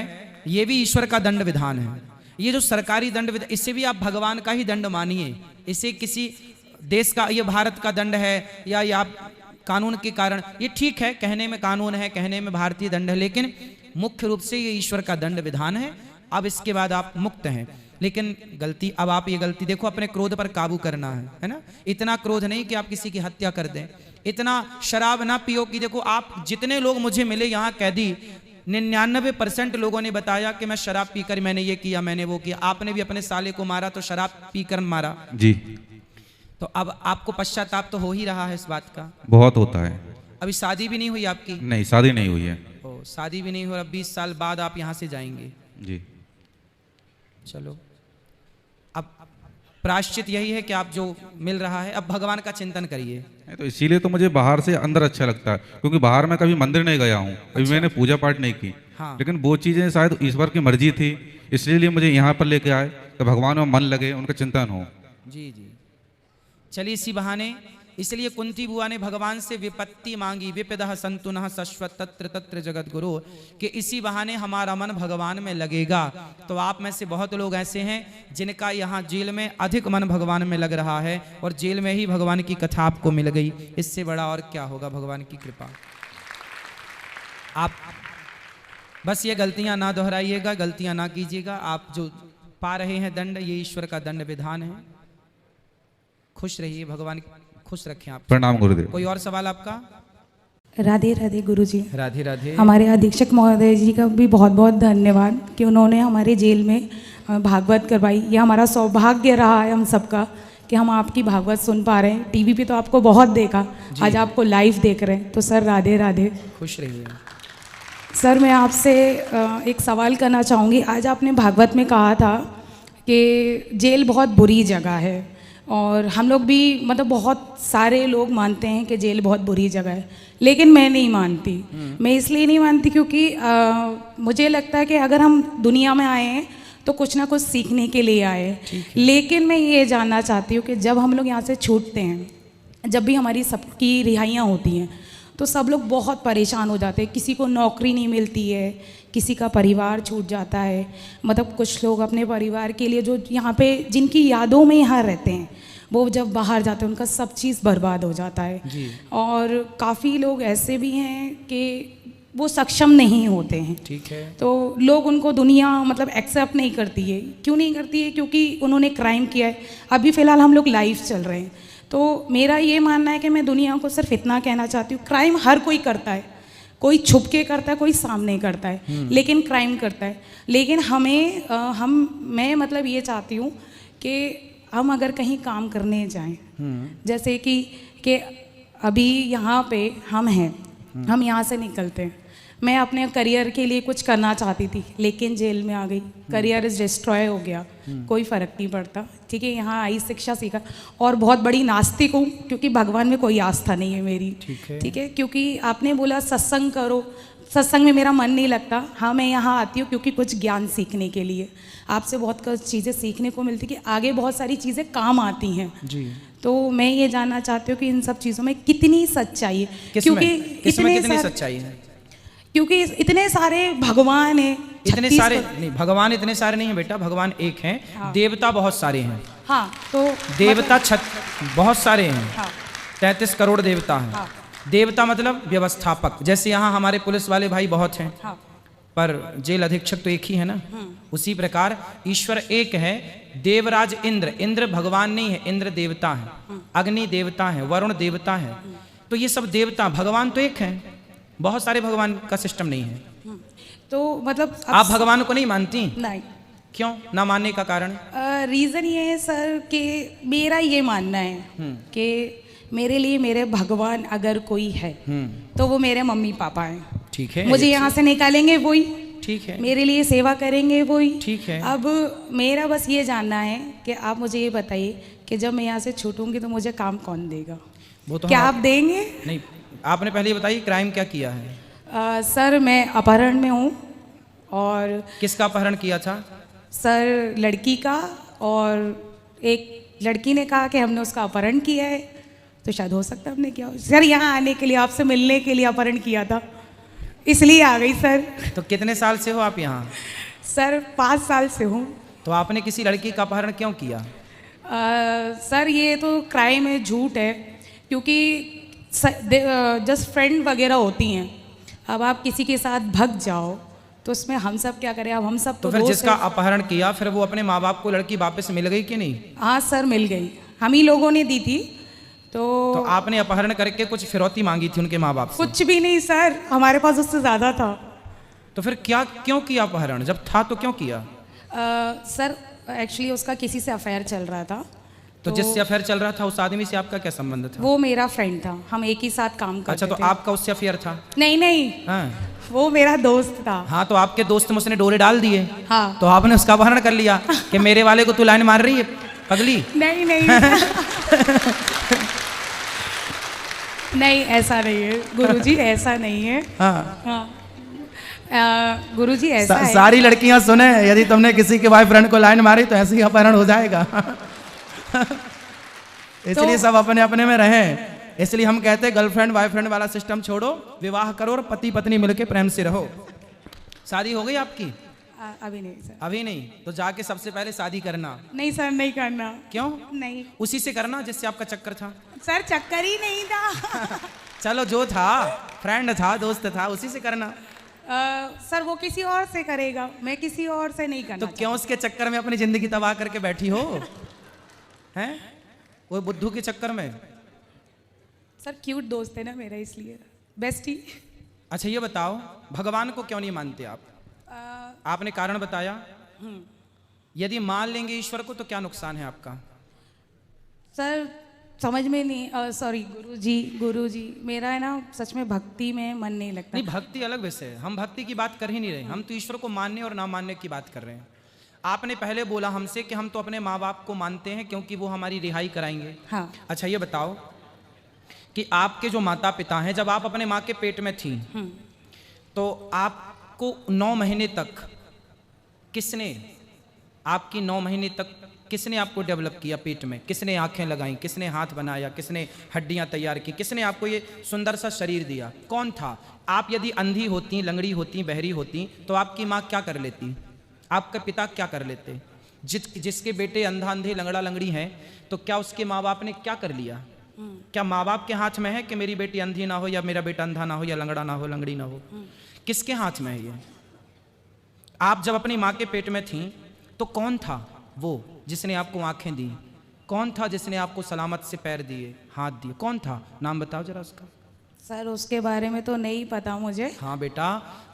ये भी ईश्वर का दंड विधान है। ये जो सरकारी दंड विधान, इससे भी आप भगवान का ही दंड मानिए, इसे किसी देश का, ये भारत का दंड है या ये आप कानून के कारण, ये ठीक है, कहने में कानून है, कहने में भारतीय दंड है, लेकिन मुख्य रूप से ये ईश्वर का दंड विधान है। अब इसके बाद आप मुक्त हैं, लेकिन गलती, अब आप ये गलती देखो, अपने क्रोध पर काबू करना है ना। इतना क्रोध नहीं कि आप किसी की हत्या कर दें, इतना शराब ना पियो कि देखो, आप जितने लोग मुझे मिले यहाँ कैदी, 99% लोगों ने बताया कि मैं शराब पीकर मैंने ये किया, मैंने वो किया। आपने भी अपने साले को मारा तो शराब पीकर मारा जी। तो अब आपको पश्चाताप तो हो ही रहा है इस बात का? बहुत होता है। अभी शादी भी नहीं हुई आपकी? नहीं, शादी नहीं हुई है। ओ, शादी भी नहीं हुई, अब 20 साल बाद आप यहाँ से जाएंगे। जी। चलो, अब प्रायश्चित यही है कि आप जो मिल रहा है, अब भगवान का चिंतन करिए। तो इसीलिए तो मुझे बाहर से अंदर अच्छा लगता है, क्योंकि बाहर मैं कभी मंदिर नहीं गया हूँ, कभी मैंने पूजा पाठ नहीं की। हाँ। लेकिन वो चीज़ें शायद ईश्वर की मर्जी थी, इसलिए मुझे यहाँ पर लेके आए तो भगवान में मन लगे, उनका चिंतन हो। जी जी, चलिए इसी बहाने, इसलिए कुंती बुआ ने भगवान से विपत्ति मांगी, विपदः संतुनः शश्वत तत्र तत्र जगत गुरु, कि इसी बहाने हमारा मन भगवान में लगेगा। तो आप में से बहुत लोग ऐसे हैं जिनका यहाँ जेल में अधिक मन भगवान में लग रहा है, और जेल में ही भगवान की कथा आपको मिल गई, इससे बड़ा और क्या होगा भगवान की कृपा। आप बस ये गलतियां ना दोहराइएगा, गलतियां ना कीजिएगा। आप जो पा रहे हैं दंड, ये ईश्वर का दंड विधान है। खुश रहिए, भगवान खुश रखें आप। प्रणाम गुरुदेव। कोई और सवाल आपका? राधे राधे गुरुजी। राधे राधे। हमारे अधीक्षक महोदय जी का भी बहुत बहुत धन्यवाद कि उन्होंने हमारे जेल में भागवत करवाई। यह हमारा सौभाग्य रहा है हम सबका कि हम आपकी भागवत सुन पा रहे हैं। टीवी पे तो आपको बहुत देखा, आज आपको लाइव देख रहे हैं, तो सर राधे राधे। खुश रहिए। सर मैं आपसे एक सवाल करना चाहूँगी। आज आपने भागवत में कहा था कि जेल बहुत बुरी जगह है, और हम लोग भी मतलब बहुत सारे लोग मानते हैं कि जेल बहुत बुरी जगह है, लेकिन मैं नहीं मानती। मैं इसलिए नहीं मानती क्योंकि मुझे लगता है कि अगर हम दुनिया में आए हैं तो कुछ ना कुछ सीखने के लिए आए। लेकिन मैं ये जानना चाहती हूँ कि जब हम लोग यहाँ से छूटते हैं, जब भी हमारी सबकी रिहाइयाँ होती हैं, तो सब लोग बहुत परेशान हो जाते हैं। किसी को नौकरी नहीं मिलती है, किसी का परिवार छूट जाता है, मतलब कुछ लोग अपने परिवार के लिए जो यहाँ पे जिनकी यादों में यहाँ रहते हैं, वो जब बाहर जाते हैं उनका सब चीज़ बर्बाद हो जाता है जी। और काफ़ी लोग ऐसे भी हैं कि वो सक्षम नहीं होते हैं। ठीक है। तो लोग उनको दुनिया मतलब एक्सेप्ट नहीं करती है। क्यों नहीं करती है? क्योंकि उन्होंने क्राइम किया है। अभी फ़िलहाल हम लोग लाइफ चल रहे हैं, तो मेरा ये मानना है कि मैं दुनिया को सिर्फ इतना कहना चाहती हूँ, क्राइम हर कोई करता है, कोई छुप के करता है, कोई सामने करता है, लेकिन क्राइम करता है। लेकिन मैं मतलब ये चाहती हूँ कि हम अगर कहीं काम करने जाएं, जैसे कि अभी यहाँ पे हम हैं, हम यहाँ से निकलते हैं, मैं अपने करियर के लिए कुछ करना चाहती थी, लेकिन जेल में आ गई, करियर इज डिस्ट्रॉय हो गया, कोई फ़र्क नहीं पड़ता। ठीक है, यहाँ आई, शिक्षा सीखा, और बहुत बड़ी नास्तिक हूँ क्योंकि भगवान में कोई आस्था नहीं है मेरी। ठीक है, क्योंकि आपने बोला सत्संग करो, सत्संग में मेरा मन नहीं लगता। हाँ, मैं यहाँ आती हूँ क्योंकि कुछ ज्ञान सीखने के लिए, आपसे बहुत कुछ चीज़ें सीखने को मिलती कि आगे बहुत सारी चीज़ें काम आती हैं जी। तो मैं ये जानना चाहती हूँ कि इन सब चीज़ों में कितनी सच्चाई है, क्योंकि कितनी सच्चाई है? क्योंकि इतने सारे भगवान हैं, इतने 36 सारे नहीं, भगवान इतने सारे नहीं है बेटा, भगवान एक हैं। हाँ। देवता बहुत सारे हैं। हाँ तो देवता बहुत सारे हैं। हाँ 33 करोड़ देवता हैं। हाँ देवता मतलब व्यवस्थापक, जैसे यहाँ हमारे पुलिस वाले भाई बहुत हैं, हाँ पर जेल अधीक्षक तो एक ही है ना। उसी प्रकार ईश्वर एक है। देवराज इंद्र, इंद्र भगवान नहीं है, इंद्र देवता है। अग्नि देवता है, वरुण देवता है। तो ये सब देवता, भगवान तो एक है, बहुत सारे भगवान का सिस्टम नहीं है। तो मतलब आप भगवान को नहीं मानती? नहीं। क्यों ना मानने का कारण? रीज़न ये है सर कि मेरा ये मानना है कि मेरे लिए मेरे भगवान अगर कोई है तो वो मेरे मम्मी पापा हैं। ठीक है, मुझे यहाँ से निकालेंगे वही, ठीक है, मेरे लिए सेवा करेंगे वही, ठीक है। अब मेरा बस ये जानना है कि आप मुझे ये बताइए कि जब मैं यहाँ से छूटूंगी तो मुझे काम कौन देगा? वो तो क्या आप देंगे? नहीं, आपने पहले बताइए क्राइम क्या किया है? सर मैं अपहरण में हूँ। और किसका अपहरण किया था? सर लड़की का, और एक लड़की ने कहा कि हमने उसका अपहरण किया है, तो शायद हो सकता है हमने किया हो। सर यहाँ आने के लिए, आपसे मिलने के लिए अपहरण किया था, इसलिए आ गई सर। तो कितने साल से हो आप यहाँ? सर 5 साल से हूँ। तो आपने किसी लड़की का अपहरण क्यों किया? सर ये तो क्राइम है, झूठ है, क्योंकि जस्ट फ्रेंड वगैरह होती हैं। अब आप किसी के साथ भग जाओ तो उसमें हम सब क्या करें? अब हम सब तो फिर जिसका अपहरण किया फिर वो अपने माँ बाप को लड़की वापस मिल गई कि नहीं? हाँ सर मिल गई, हम ही लोगों ने दी थी। तो आपने अपहरण करके कुछ फिरौती मांगी थी उनके माँ बाप से? कुछ भी नहीं सर, हमारे पास उससे ज़्यादा था। तो फिर क्यों किया अपहरण? जब था तो क्यों किया? सर एक्चुअली उसका किसी से अफेयर चल रहा था। तो जिससे अफेयर चल रहा था उस आदमी से आपका क्या संबंध था? वो मेरा फ्रेंड था, हम एक ही साथ काम करते थे। अच्छा, तो आपका उससे अफेयर था? नहीं हाँ। वो मेरा दोस्त था। हाँ, तो आपके दोस्त में उसने डोरे डाल दिए। हाँ। तो आपने उसका अपहरण कर लिया कि मेरे वाले को तू लाइन मार रही है पगली? नहीं नहीं ऐसा नहीं है गुरुजी, ऐसा नहीं है। हाँ। गुरुजी ऐसा है। सारी लड़कियां सुने, यदि तुमने किसी के बॉयफ्रेंड को लाइन मारी तो ऐसे ही अपहरण हो जाएगा। इसलिए सब अपने अपने में रहें। इसलिए हम कहते हैं गर्लफ्रेंड बॉयफ्रेंड वाला सिस्टम छोड़ो, विवाह करो और पति पत्नी मिलके प्रेम से रहो। शादी हो गई आपकी? अभी नहीं सर। अभी नहीं? तो जाके सबसे पहले शादी करना। नहीं सर, नहीं करना। क्यों? नहीं, उसी से करना जिससे आपका चक्कर था। सर चक्कर ही नहीं था। चलो जो था, फ्रेंड था, दोस्त था, उसी से करना। सर वो किसी और से करेगा, मैं किसी और से नहीं करना। तो क्यों उसके चक्कर में अपनी जिंदगी तबाह करके बैठी हो? हैं? वो बुद्धू के चक्कर में? सर क्यूट दोस्त है ना मेरा, इसलिए बेस्टी। अच्छा ये बताओ, भगवान को क्यों नहीं मानते आप? आपने कारण बताया। यदि मान लेंगे ईश्वर को तो क्या नुकसान है आपका? सर समझ में नहीं, सॉरी गुरुजी मेरा है ना सच में भक्ति में मन नहीं लगता। नहीं, भक्ति अलग विषय है, हम भक्ति की बात कर ही नहीं रहे, हम तो ईश्वर को मानने और ना मानने की बात कर रहे हैं। आपने पहले बोला हमसे कि हम तो अपने माँ बाप को मानते हैं क्योंकि वो हमारी रिहाई कराएंगे। हाँ। अच्छा ये बताओ कि आपके जो माता पिता हैं, जब आप अपने माँ के पेट में थी तो आपको 9 महीने तक किसने, आपकी 9 महीने तक किसने आपको डेवलप किया पेट में? किसने आंखें लगाई, किसने हाथ बनाया, किसने हड्डियां तैयार की, किसने आपको ये सुंदर सा शरीर दिया? कौन था? आप यदि अंधी होती, लंगड़ी होती, बहरी होती तो आपकी माँ क्या कर लेती? आपके पिता क्या कर लेते? जिसके बेटे अंधा अंधे लंगड़ा लंगड़ी हैं तो क्या उसके माँ बाप ने क्या कर लिया? क्या माँ बाप के हाथ में है कि मेरी बेटी अंधी ना हो या मेरा बेटा अंधा ना हो या लंगड़ा ना हो, लंगड़ी ना हो? किसके हाथ में है ये? आप जब अपनी माँ के पेट में थी तो कौन था वो जिसने आपको आंखें दी? कौन था जिसने आपको सलामत से पैर दिए, हाथ दिए? कौन था? नाम बताओ जरा उसका। सर उसके बारे में तो नहीं पता मुझे। हाँ बेटा,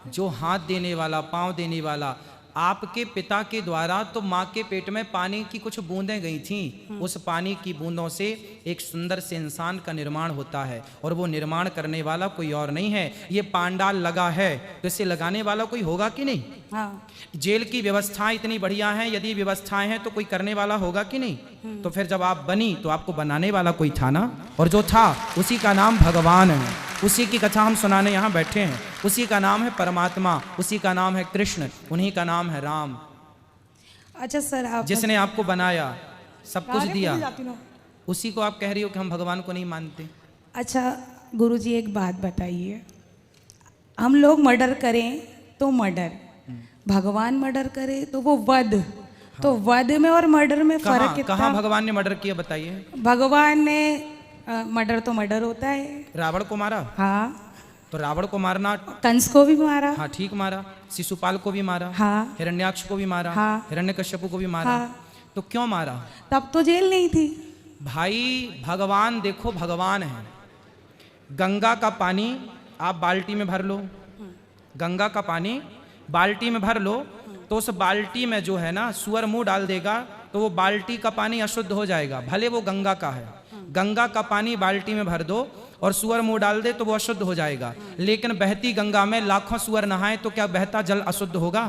जो हाथ देने वाला, पाँव देने वाला, आपके पिता के द्वारा तो माँ के पेट में पानी की कुछ बूंदें गई थीं। उस पानी की बूंदों से एक सुंदर से इंसान का निर्माण होता है और वो निर्माण करने वाला कोई और नहीं है। ये पांडाल लगा है तो इसे लगाने वाला कोई होगा कि नहीं? हाँ। जेल की व्यवस्थाएं इतनी बढ़िया हैं, यदि व्यवस्थाएं हैं तो कोई करने वाला होगा कि नहीं? तो फिर जब आप बनी तो आपको बनाने वाला कोई था ना, और जो था उसी का नाम भगवान है। उसी की कथा हम सुनाने यहाँ बैठे हैं। उसी का नाम है परमात्मा, उसी का नाम है कृष्ण, उन्हीं का नाम है राम। अच्छा सर, आप जिसने आपको बनाया, सब कुछ दिया, उसी को आप कह रही हो कि हम भगवान को नहीं मानते। अच्छा गुरुजी एक बात बताइए, हम लोग मर्डर करें तो मर्डर, भगवान मर्डर करे तो वो वध। तो वध में और मर्डर में फर्क कितना? कहाँ भगवान ने मर्डर किया बताइए। भगवान ने मर्डर तो मर्डर होता है। रावण को मारा। हाँ। तो रावण को मारना, कंस को भी मारा। हाँ ठीक मारा। शिशुपाल को भी मारा। हाँ। हिरण्याक्ष को भी मारा। हाँ। हिरण्यकश्यप को भी मारा। हाँ। तो क्यों मारा? तब तो जेल नहीं थी भाई। भगवान देखो, भगवान है। गंगा का पानी आप बाल्टी में भर लो, गंगा का पानी बाल्टी में भर लो, तो उस बाल्टी में जो है ना सुअर मुंह डाल देगा तो वो बाल्टी का पानी अशुद्ध हो जाएगा, भले वो गंगा का है। गंगा का पानी बाल्टी में भर दो और सुअर मुंह डाल दे तो वो अशुद्ध हो जाएगा। लेकिन बहती गंगा में लाखों सुअर नहाए तो क्या बहता जल अशुद्ध होगा?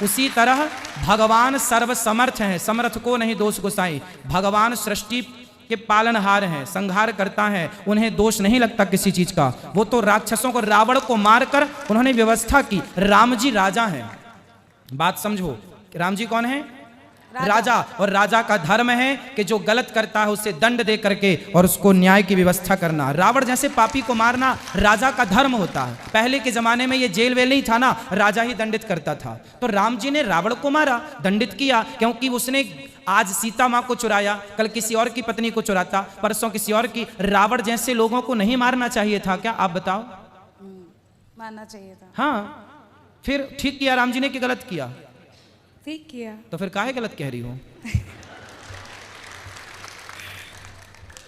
उसी तरह भगवान सर्वसमर्थ हैं, समर्थ को नहीं दोष गुसाई। भगवान सृष्टि के पालनहार हैं, संहार करता है, उन्हें दोष नहीं लगता किसी चीज का। वो तो राक्षसों को, रावण को मारकर उन्होंने व्यवस्था की। राम जी राजा हैं, बात समझो। राम जी कौन है? राजा। और राजा का धर्म है कि जो गलत करता है उसे दंड दे करके और उसको न्याय की व्यवस्था करना। रावण जैसे पापी को मारना राजा का धर्म होता है। पहले के जमाने में ये जेल वेल नहीं था ना, राजा ही दंडित करता था। तो राम जी ने रावण को मारा, दंडित किया, क्योंकि उसने आज सीता माँ को चुराया, कल किसी और की पत्नी को चुराता, परसों किसी और की। रावण जैसे लोगों को नहीं मारना चाहिए था क्या? आप बताओ। मारना चाहिए था। हाँ, फिर ठीक किया राम जी ने कि गलत किया? ठीक किया। तो फिर काहे गलत कह रही हो?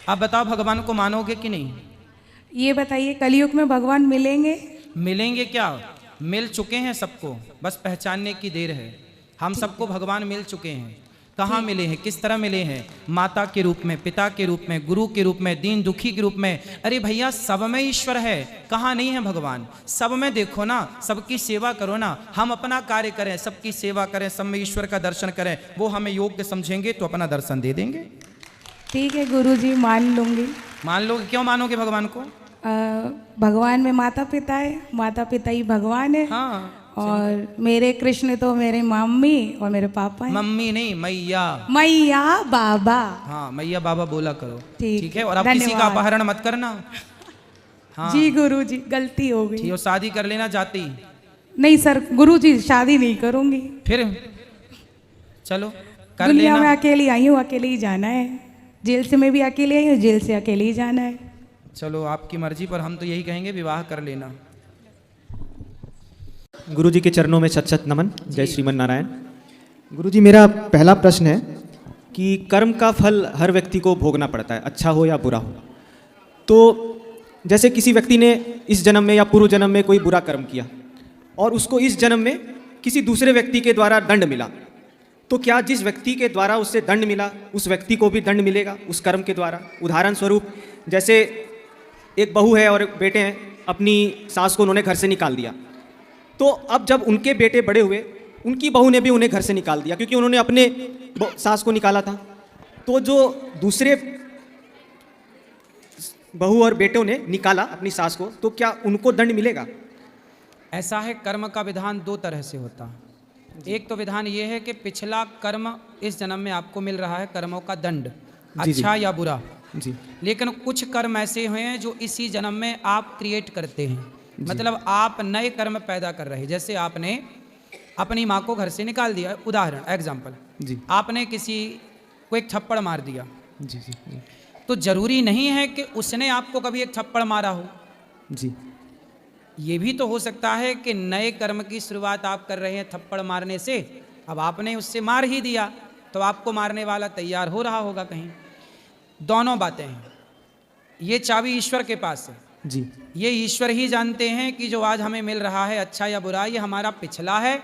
आप बताओ, भगवान को मानोगे कि नहीं? ये बताइए, कलयुग में भगवान मिलेंगे? मिलेंगे क्या? मिल चुके हैं सबको, बस पहचानने की देर है। हम सबको भगवान मिल चुके हैं। कहाँ मिले हैं, किस तरह मिले हैं? माता के रूप में, पिता के रूप में, गुरु के रूप में, दीन दुखी के रूप में। अरे भैया, सब में ईश्वर है, कहाँ नहीं है भगवान? सब में देखो ना, सबकी सेवा करो ना। हम अपना कार्य करें, सबकी सेवा करें, सब में ईश्वर का दर्शन करें। वो हमें योग्य समझेंगे तो अपना दर्शन दे देंगे। ठीक है गुरुजी, मान लूंगी। मान लोगे? क्यों मानोगे भगवान को? भगवान में माता पिता है, माता पिता ही भगवान है। हाँ। और मेरे कृष्ण तो मेरे मम्मी और मेरे पापा हैं। मम्मी नहीं, मैया। मैया बाबा। हाँ, मैया बाबा बोला करो। ठीक है। और अब किसी का अपहरण मत करना। हाँ। जी गुरुजी, गलती हो गई। ठीक, और शादी कर लेना जाती। नहीं सर गुरुजी, शादी नहीं करूंगी। फिर चलो कर दुनिया लेना। में अकेली आई हूँ, अकेले ही जाना है। जेल से मैं भी अकेले आई हूँ, जेल से अकेले ही जाना है। चलो आपकी मर्जी, पर हम तो यही कहेंगे विवाह कर लेना। गुरुजी के चरणों में शत शत नमन। जय श्रीमन नारायण। गुरुजी, मेरा पहला प्रश्न है कि कर्म का फल हर व्यक्ति को भोगना पड़ता है, अच्छा हो या बुरा हो। तो जैसे किसी व्यक्ति ने इस जन्म में या पूर्व जन्म में कोई बुरा कर्म किया और उसको इस जन्म में किसी दूसरे व्यक्ति के द्वारा दंड मिला, तो क्या जिस व्यक्ति के द्वारा उससे दंड मिला उस व्यक्ति को भी दंड मिलेगा उस कर्म के द्वारा? उदाहरण स्वरूप, जैसे एक बहू है और एक बेटे हैं, अपनी सास को उन्होंने घर से निकाल दिया। तो अब जब उनके बेटे बड़े हुए, उनकी बहू ने भी उन्हें घर से निकाल दिया, क्योंकि उन्होंने अपने सास को निकाला था। तो जो दूसरे बहू और बेटों ने निकाला अपनी सास को, तो क्या उनको दंड मिलेगा? ऐसा है, कर्म का विधान दो तरह से होता है। एक तो विधान ये है कि पिछला कर्म इस जन्म में आपको मिल रहा है, कर्मों का दंड, अच्छा या बुरा जी। लेकिन कुछ कर्म ऐसे हुए हैं जो इसी जन्म में आप क्रिएट करते हैं, मतलब आप नए कर्म पैदा कर रहे हैं। जैसे आपने अपनी माँ को घर से निकाल दिया, उदाहरण एग्जाम्पल जी। आपने किसी को एक थप्पड़ मार दिया जी जी जी। तो जरूरी नहीं है कि उसने आपको कभी एक थप्पड़ मारा हो जी। ये भी तो हो सकता है कि नए कर्म की शुरुआत आप कर रहे हैं थप्पड़ मारने से, अब आपने उससे मार ही दिया तो आपको मारने वाला तैयार हो रहा होगा कहीं। दोनों बातें हैं, ये चाबी ईश्वर के पास है जी। ये ईश्वर ही जानते हैं कि जो आज हमें मिल रहा है अच्छा या बुरा, ये हमारा पिछला है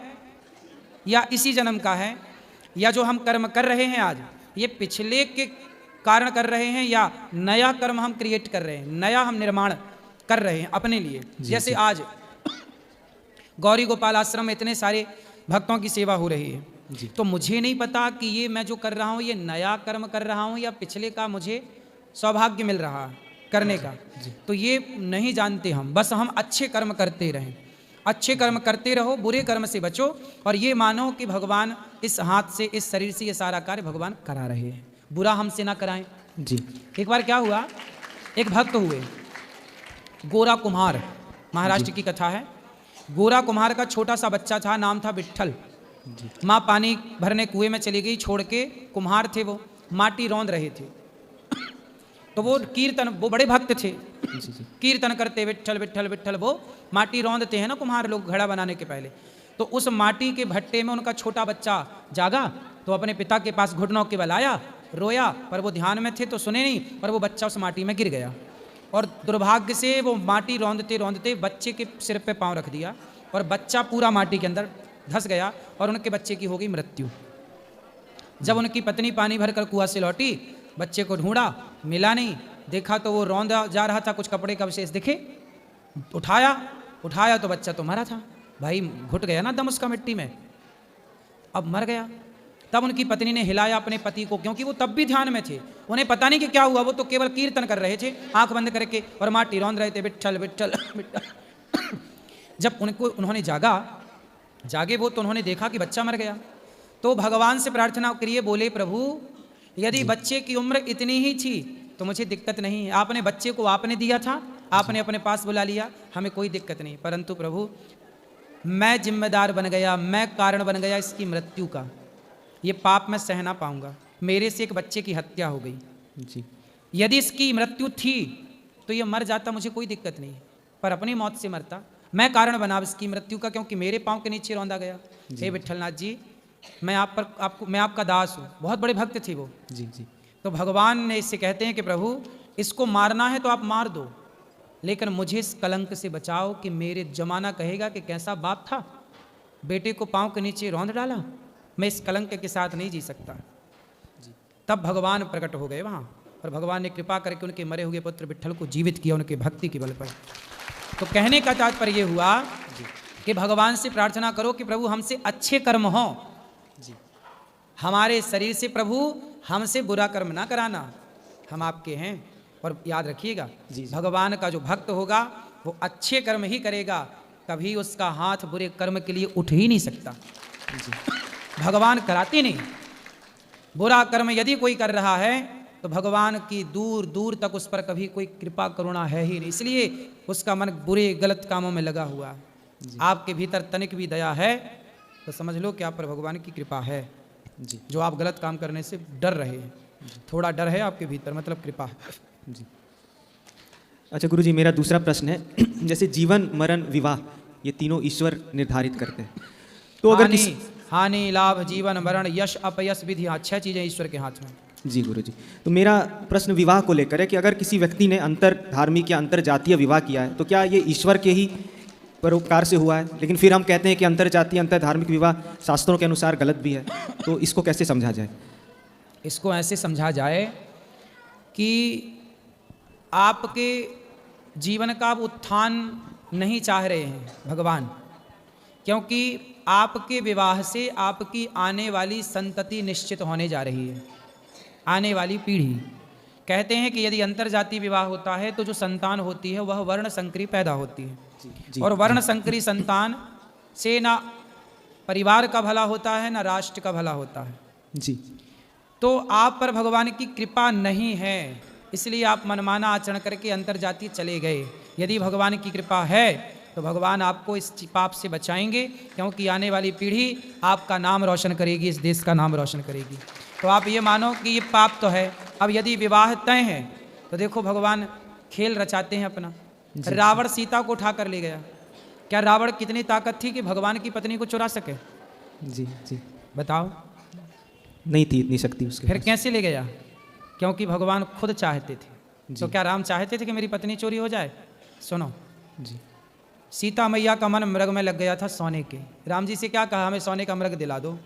या इसी जन्म का है, या जो हम कर्म कर रहे हैं आज ये पिछले के कारण कर रहे हैं या नया कर्म हम क्रिएट कर रहे हैं, नया हम निर्माण कर रहे हैं अपने लिए। जैसे आज गौरी गोपाल आश्रम में इतने सारे भक्तों की सेवा हो रही है, तो मुझे नहीं पता कि ये मैं जो कर रहा हूँ ये नया कर्म कर रहा हूँ या पिछले का मुझे सौभाग्य मिल रहा है करने का, तो ये नहीं जानते हम। बस हम अच्छे कर्म करते रहें, अच्छे कर्म करते रहो, बुरे कर्म से बचो, और ये मानो कि भगवान इस हाथ से, इस शरीर से ये सारा कार्य भगवान करा रहे हैं, बुरा हमसे ना कराएं। जी। एक बार क्या हुआ, एक भक्त हुए, गोरा कुम्हार, महाराष्ट्र की कथा है। गोरा कुम्हार का छोटा सा बच्चा था, नाम था विट्ठल। माँ पानी भरने कुएं में चली गई छोड़ के, कुम्हार थे वो, माटी रौंद रहे थे। तो वो कीर्तन, वो बड़े भक्त थे, कीर्तन करते विट्ठल विट्ठल विट्ठल, वो माटी रौंदते हैं ना कुम्हार लोग घड़ा बनाने के पहले। तो उस माटी के भट्टे में उनका छोटा बच्चा जागा, तो अपने पिता के पास घुटनों के बल आया, रोया, पर वो ध्यान में थे तो सुने नहीं, पर वो बच्चा उस माटी में गिर गया और दुर्भाग्य से वो माटी रौंदते रौंदते बच्चे के सिर पे पांव रख दिया और बच्चा पूरा माटी के अंदर धंस गया और उनके बच्चे की हो गई मृत्यु। जब उनकी पत्नी पानी भरकर कुआं से लौटी, बच्चे को ढूंढा, मिला नहीं, देखा तो वो रौंदा जा रहा था, कुछ कपड़े का विशेष दिखे, उठाया तो बच्चा तो मरा था। भाई घुट गया ना दम उसका मिट्टी में, अब मर गया। तब उनकी पत्नी ने हिलाया अपने पति को, क्योंकि वो तब भी ध्यान में थे, उन्हें पता नहीं कि क्या हुआ, वो तो केवल कीर्तन कर रहे थे आंख बंद करके और माटी रौंद रहे थे विट्ठल विट्ठल विट्ठल। जब उन्होंने जागे वो, तो उन्होंने देखा कि बच्चा मर गया। तो भगवान से प्रार्थना करिए, बोले प्रभु यदि बच्चे की उम्र इतनी ही थी तो मुझे दिक्कत नहीं है, आपने बच्चे को आपने दिया था, आपने अपने पास बुला लिया, हमें कोई दिक्कत नहीं, परंतु प्रभु मैं जिम्मेदार बन गया, मैं कारण बन गया इसकी मृत्यु का, ये पाप मैं सह ना पाऊंगा, मेरे से एक बच्चे की हत्या हो गई जी। यदि इसकी मृत्यु थी तो ये मर जाता, मुझे कोई दिक्कत नहीं, पर अपनी मौत से मरता, मैं कारण बना इसकी मृत्यु का, क्योंकि मेरे पाँव के नीचे रौंदा गया। हे विट्ठलनाथ जी, मैं आपका दास हूँ। बहुत बड़े भक्त थे वो जी जी। तो भगवान ने इससे कहते हैं कि प्रभु इसको मारना है तो आप मार दो, लेकिन मुझे इस कलंक से बचाओ कि मेरे जमाना कहेगा कि कैसा बाप था, बेटे को पाँव के नीचे रौंद डाला, मैं इस कलंक के साथ नहीं जी सकता जी। तब भगवान प्रकट हो गए वहाँ, और भगवान ने कृपा करके उनके मरे हुए पुत्र विट्ठल को जीवित किया उनके भक्ति के बल पर। तो कहने का तात्पर्य ये हुआ कि भगवान से प्रार्थना करो कि प्रभु हमसे अच्छे कर्म हों, हमारे शरीर से प्रभु हमसे बुरा कर्म ना कराना, हम आपके हैं। और याद रखिएगा भगवान का जो भक्त होगा वो अच्छे कर्म ही करेगा, कभी उसका हाथ बुरे कर्म के लिए उठ ही नहीं सकता। भगवान कराते नहीं, बुरा कर्म यदि कोई कर रहा है तो भगवान की दूर दूर तक उस पर कभी कोई कृपा करुणा है ही नहीं, इसलिए उसका मन बुरे गलत कामों में लगा हुआ। आपके भीतर तनिक भी दया है तो समझ लो कि आप पर भगवान की कृपा है जी, जो आप गलत काम करने से डर रहे हैं, थोड़ा डर है आपके भीतर, मतलब कृपा है जी। अच्छा गुरु जी, मेरा दूसरा प्रश्न है, जैसे जीवन मरण विवाह ये तीनों ईश्वर निर्धारित करते हैं, तो अगर हानि लाभ जीवन मरण यश अपयश विधि, 6 चीजें ईश्वर के हाथ में जी गुरु जी। तो मेरा प्रश्न विवाह को लेकर है कि अगर किसी व्यक्ति ने अंतर धार्मिक या अंतर जातीय विवाह किया है तो क्या ये ईश्वर के ही परोपकार से हुआ है? लेकिन फिर हम कहते हैं कि अंतर जातीय अंतर धार्मिक विवाह शास्त्रों के अनुसार गलत भी है, तो इसको कैसे समझा जाए? इसको ऐसे समझा जाए कि आपके जीवन का उत्थान नहीं चाह रहे हैं भगवान, क्योंकि आपके विवाह से आपकी आने वाली संतति निश्चित होने जा रही है, आने वाली पीढ़ी। कहते हैं कि यदि अंतरजातीय विवाह होता है तो जो संतान होती है वह वर्ण संकरी पैदा होती है जी, और वर्ण संकरी संतान से ना परिवार का भला होता है ना राष्ट्र का भला होता है जी। तो आप पर भगवान की कृपा नहीं है, इसलिए आप मनमाना आचरण करके अंतरजातीय चले गए। यदि भगवान की कृपा है तो भगवान आपको इस पाप से बचाएंगे, क्योंकि आने वाली पीढ़ी आपका नाम रोशन करेगी, इस देश का नाम रोशन करेगी। तो आप ये मानो कि ये पाप तो है। अब यदि विवाह तय है तो देखो भगवान खेल रचाते हैं अपना। रावण सीता को उठा कर ले गया, क्या रावण कितनी ताकत थी कि भगवान की पत्नी को चुरा सके? जी जी बताओ, नहीं थी इतनी शक्ति उसके। फिर कैसे ले गया? क्योंकि भगवान खुद चाहते थे। तो क्या राम चाहते थे कि मेरी पत्नी चोरी हो जाए? सुनो जी, सीता मैया का मन मृग में लग गया था सोने के। राम जी से क्या कहा, हमें सोने का मृग दिला दो।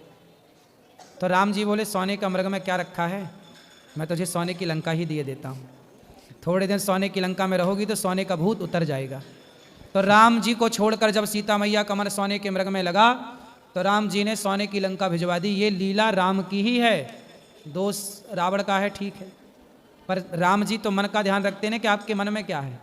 तो राम जी बोले सोने का मृग में क्या रखा है, मैं तुझे सोने की लंका ही दिए देता हूँ। थोड़े दिन सोने की लंका में रहोगी तो सोने का भूत उतर जाएगा। तो राम जी को छोड़कर जब सीता मैया का मन सोने के मृग में लगा तो राम जी ने सोने की लंका भिजवा दी। ये लीला राम की ही है, दोष रावण का है, ठीक है, पर राम जी तो मन का ध्यान रखते हैं कि आपके मन में क्या है।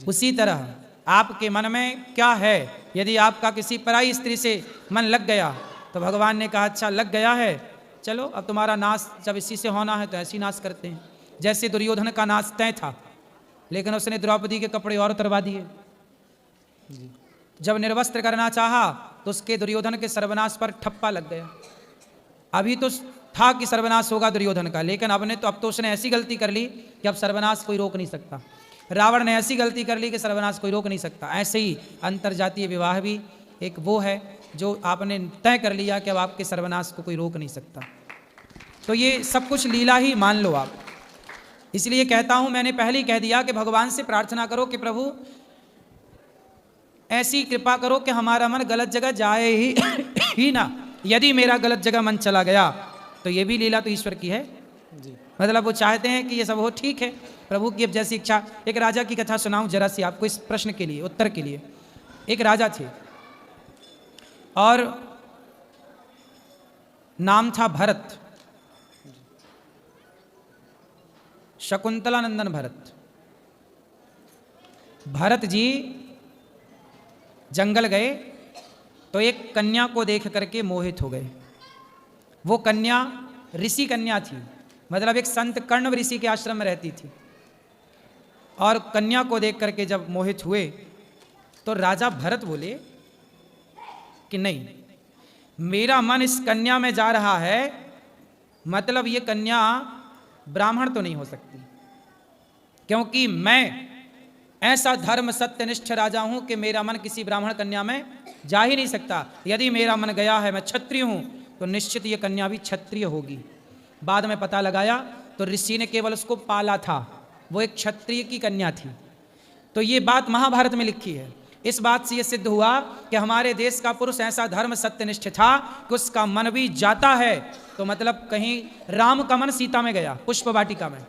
उसी तरह आपके मन में क्या है, यदि आपका किसी पराई स्त्री से मन लग गया तो भगवान ने कहा अच्छा लग गया है, चलो अब तुम्हारा नाश जब इसी से होना है तो ऐसी नाश करते हैं। जैसे दुर्योधन का नाश तय था, लेकिन उसने द्रौपदी के कपड़े और उतरवा दिए। जब निर्वस्त्र करना चाहा तो उसके दुर्योधन के सर्वनाश पर ठप्पा लग गया। अभी तो था कि सर्वनाश होगा दुर्योधन का, लेकिन अब तो उसने ऐसी गलती कर ली कि अब सर्वनाश कोई रोक नहीं सकता। रावण ने ऐसी गलती कर ली कि सर्वनाश कोई रोक नहीं सकता। ऐसे ही अंतरजातीय विवाह भी एक वो है जो आपने तय कर लिया कि अब आपके सर्वनाश को कोई रोक नहीं सकता। तो ये सब कुछ लीला ही मान लो आप। इसलिए कहता हूं, मैंने पहले ही कह दिया कि भगवान से प्रार्थना करो कि प्रभु ऐसी कृपा करो कि हमारा मन गलत जगह जाए ही ना। यदि मेरा गलत जगह मन चला गया तो ये भी लीला तो ईश्वर की है जी। मतलब वो चाहते हैं कि ये सब हो, ठीक है, प्रभु की अब जैसी इच्छा। एक राजा की कथा सुनाऊं जरा सी आपको इस प्रश्न के लिए, उत्तर के लिए। एक राजा थे और नाम था भरत, शकुंतला नंदन भरत। भरत जी जंगल गए तो एक कन्या को देख करके मोहित हो गए। वो कन्या ऋषि कन्या थी, मतलब एक संत कण्व ऋषि के आश्रम में रहती थी। और कन्या को देख करके जब मोहित हुए तो राजा भरत बोले कि नहीं, मेरा मन इस कन्या में जा रहा है, मतलब ये कन्या ब्राह्मण तो नहीं हो सकती, क्योंकि मैं ऐसा धर्म सत्यनिष्ठ राजा हूं कि मेरा मन किसी ब्राह्मण कन्या में जा ही नहीं सकता। यदि मेरा मन गया है, मैं क्षत्रिय हूं, तो निश्चित ये कन्या भी क्षत्रिय होगी। बाद में पता लगाया तो ऋषि ने केवल उसको पाला था, वो एक क्षत्रिय की कन्या थी। तो ये बात महाभारत में लिखी है। इस बात से ये सिद्ध हुआ कि हमारे देश का पुरुष ऐसा धर्म सत्यनिष्ठ था कि उसका मन भी जाता है, तो मतलब कहीं राम का मन सीता में गया, पुष्प वाटिका में।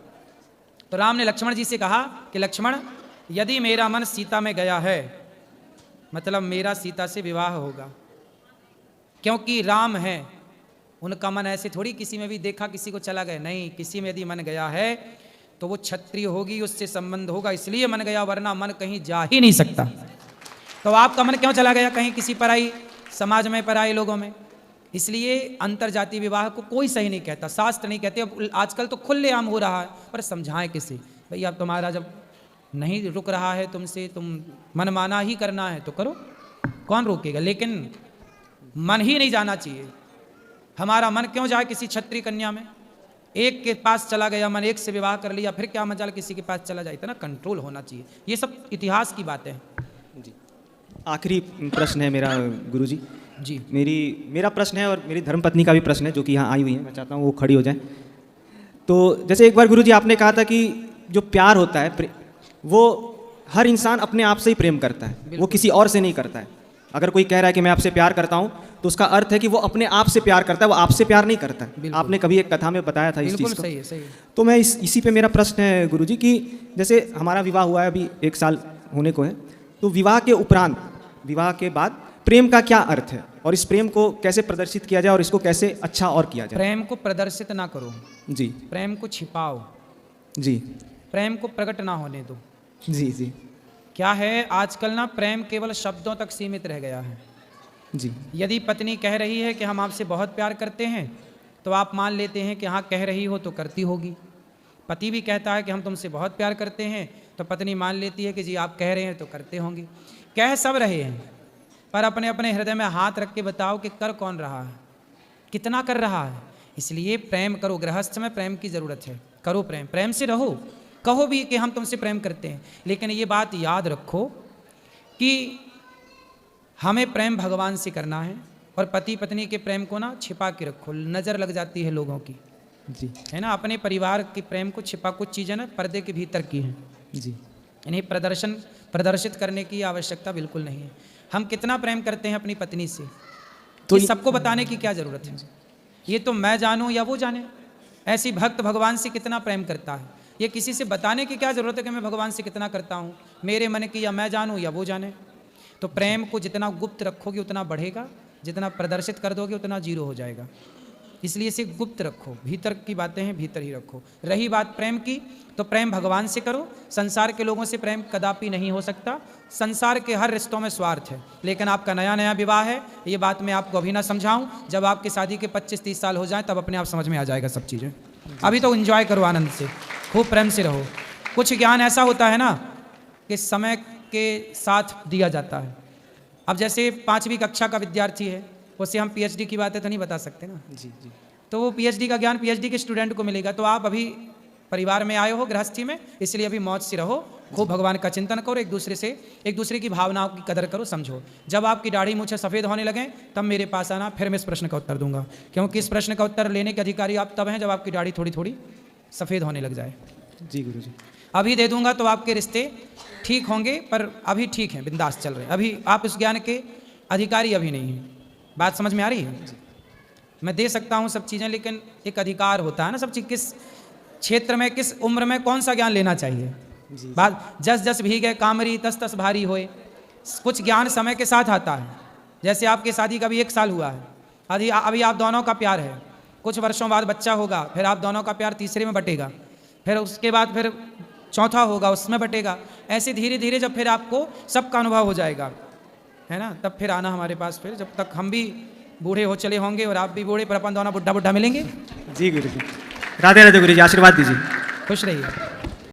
तो राम ने लक्ष्मण जी से कहा कि लक्ष्मण, यदि मेरा मन सीता में गया है, मतलब मेरा सीता से विवाह होगा, क्योंकि राम है, उनका मन ऐसे थोड़ी किसी में भी देखा किसी को चला गया, नहीं, किसी में यदि मन गया है तो वो क्षत्रिय होगी, उससे संबंध होगा, इसलिए मन गया, वरना मन कहीं जा ही नहीं सकता। तो आपका मन क्यों चला गया कहीं किसी पराई समाज में, पराई लोगों में? इसलिए अंतरजातीय विवाह को कोई सही नहीं कहता, शास्त्र नहीं कहते। अब आजकल तो खुलेआम हो रहा है, पर समझाएं किसे भाई, अब तुम्हारा जब नहीं रुक रहा है तुमसे, तुम मनमाना ही करना है तो करो, कौन रोकेगा, लेकिन मन ही नहीं जाना चाहिए। हमारा मन क्यों जाए किसी क्षत्रिय कन्या में? एक के पास चला गया मन, एक से विवाह कर लिया, फिर क्या मजाल किसी के पास चला जाए? इतना कंट्रोल होना चाहिए। ये सब इतिहास की बातें हैं जी। आखिरी प्रश्न है मेरा गुरुजी जी। मेरा प्रश्न है और मेरी धर्मपत्नी का भी प्रश्न है, जो कि यहाँ आई हुई है। मैं चाहता हूँ वो खड़ी हो जाए। तो जैसे एक बार गुरुजी आपने कहा था कि जो प्यार होता है वो हर इंसान अपने आप से ही प्रेम करता है, वो किसी और से नहीं करता है। अगर कोई कह रहा है कि मैं आपसे प्यार करता हूँ, तो उसका अर्थ है कि वो अपने आप से प्यार करता है, वो आपसे प्यार नहीं करता है। आपने कभी एक कथा में बताया था इस चीज़ को। सही है, सही है। तो मैं इसी पे मेरा प्रश्न है गुरुजी कि जैसे हमारा विवाह हुआ है, अभी 1 साल होने को है, तो विवाह के उपरांत, विवाह के बाद प्रेम का क्या अर्थ है, और इस प्रेम को कैसे प्रदर्शित किया जाए और इसको कैसे अच्छा और किया जाए? प्रेम को प्रदर्शित ना करो जी, प्रेम को छिपाओ जी, प्रेम को प्रकट ना होने दो जी, जी। क्या है, आजकल ना प्रेम केवल शब्दों तक सीमित रह गया है जी। यदि पत्नी कह रही है कि हम आपसे बहुत प्यार करते हैं, तो आप मान लेते हैं कि हाँ कह रही हो तो करती होगी। पति भी कहता है कि हम तुमसे बहुत प्यार करते हैं, तो पत्नी मान लेती है कि जी आप कह रहे हैं तो करते होंगे। कह सब रहे हैं, पर अपने अपने हृदय में हाथ रख के बताओ कि कर कौन रहा है, कितना कर रहा है। इसलिए प्रेम करो, गृहस्थ में प्रेम की ज़रूरत है, करो प्रेम, प्रेम से रहो, कहो भी कि हम तुमसे प्रेम करते हैं, लेकिन ये बात याद रखो कि हमें प्रेम भगवान से करना है, और पति पत्नी के प्रेम को ना छिपा के रखो, नज़र लग जाती है लोगों की जी, है ना। अपने परिवार के प्रेम को छिपा, कुछ चीज़ें ना पर्दे के भीतर की हैं जी, इन्हें प्रदर्शित करने की आवश्यकता बिल्कुल नहीं है। हम कितना प्रेम करते हैं अपनी पत्नी से, तो ये सबको बताने की क्या ज़रूरत है? ये तो मैं जानूं या वो जाने। ऐसी भक्त भगवान से कितना प्रेम करता है, ये किसी से बताने की क्या ज़रूरत है कि मैं भगवान से कितना करता हूँ? मेरे मन की या मैं जानूँ या वो जाने। तो प्रेम को जितना गुप्त रखोगे उतना बढ़ेगा, जितना प्रदर्शित कर दोगे उतना जीरो हो जाएगा। इसलिए इसे गुप्त रखो, भीतर की बातें हैं भीतर ही रखो। रही बात प्रेम की, तो प्रेम भगवान से करो, संसार के लोगों से प्रेम कदापि नहीं हो सकता। संसार के हर रिश्तों में स्वार्थ है, लेकिन आपका नया नया विवाह है, ये बात मैं आपको अभी ना समझाऊं, जब आपकी शादी के 25-30 साल हो जाएं तब अपने आप समझ में आ जाएगा सब चीज़ें। अभी तो एंजॉय करो, आनंद से, खूब प्रेम से रहो। कुछ ज्ञान ऐसा होता है ना कि समय के साथ दिया जाता है। अब जैसे 5वीं कक्षा का विद्यार्थी है, उससे हम पीएचडी की बातें तो नहीं बता सकते ना जी जी। तो वो पीएचडी का ज्ञान पीएचडी के स्टूडेंट को मिलेगा। तो आप अभी परिवार में आए हो, गृहस्थी में, इसलिए अभी मौज से रहो, खूब भगवान का चिंतन करो, एक दूसरे की भावनाओं की कदर करो, समझो। जब आपकी दाढ़ी मूछें सफ़ेद होने लगे तब मेरे पास आना, फिर मैं इस प्रश्न का उत्तर दूंगा, क्योंकि इस प्रश्न का उत्तर लेने के अधिकारी आप तब हैं जब आपकी दाढ़ी थोड़ी थोड़ी सफ़ेद होने लग जाए। जी गुरुजी। अभी दे दूंगा तो आपके रिश्ते ठीक होंगे, पर अभी ठीक हैं, बिंदास चल रहे हैं। अभी आप उस ज्ञान के अधिकारी अभी नहीं हैं। बात समझ में आ रही है? मैं दे सकता हूँ सब चीज़ें, लेकिन एक अधिकार होता है ना सब चीज़, किस क्षेत्र में किस उम्र में कौन सा ज्ञान लेना चाहिए। बात जस जस भीगे कामरी तस तस भारी होए। कुछ ज्ञान समय के साथ आता है। जैसे आपकी शादी का भी 1 साल हुआ है, अभी आप दोनों का प्यार है, कुछ वर्षों बाद बच्चा होगा, फिर आप दोनों का प्यार तीसरे में बटेगा, फिर उसके बाद फिर चौथा होगा, उसमें बटेगा। ऐसे धीरे धीरे जब फिर आपको सबका अनुभव हो जाएगा, है ना, तब फिर आना हमारे पास। फिर जब तक हम भी बूढ़े हो चले होंगे और आप भी बूढ़े, पर अपन दोनों बुढ़ा बुढ़ा मिलेंगे। जी गुरुजी। राधे राधे गुरुजी, आशीर्वाद दीजिए। खुश रहिए।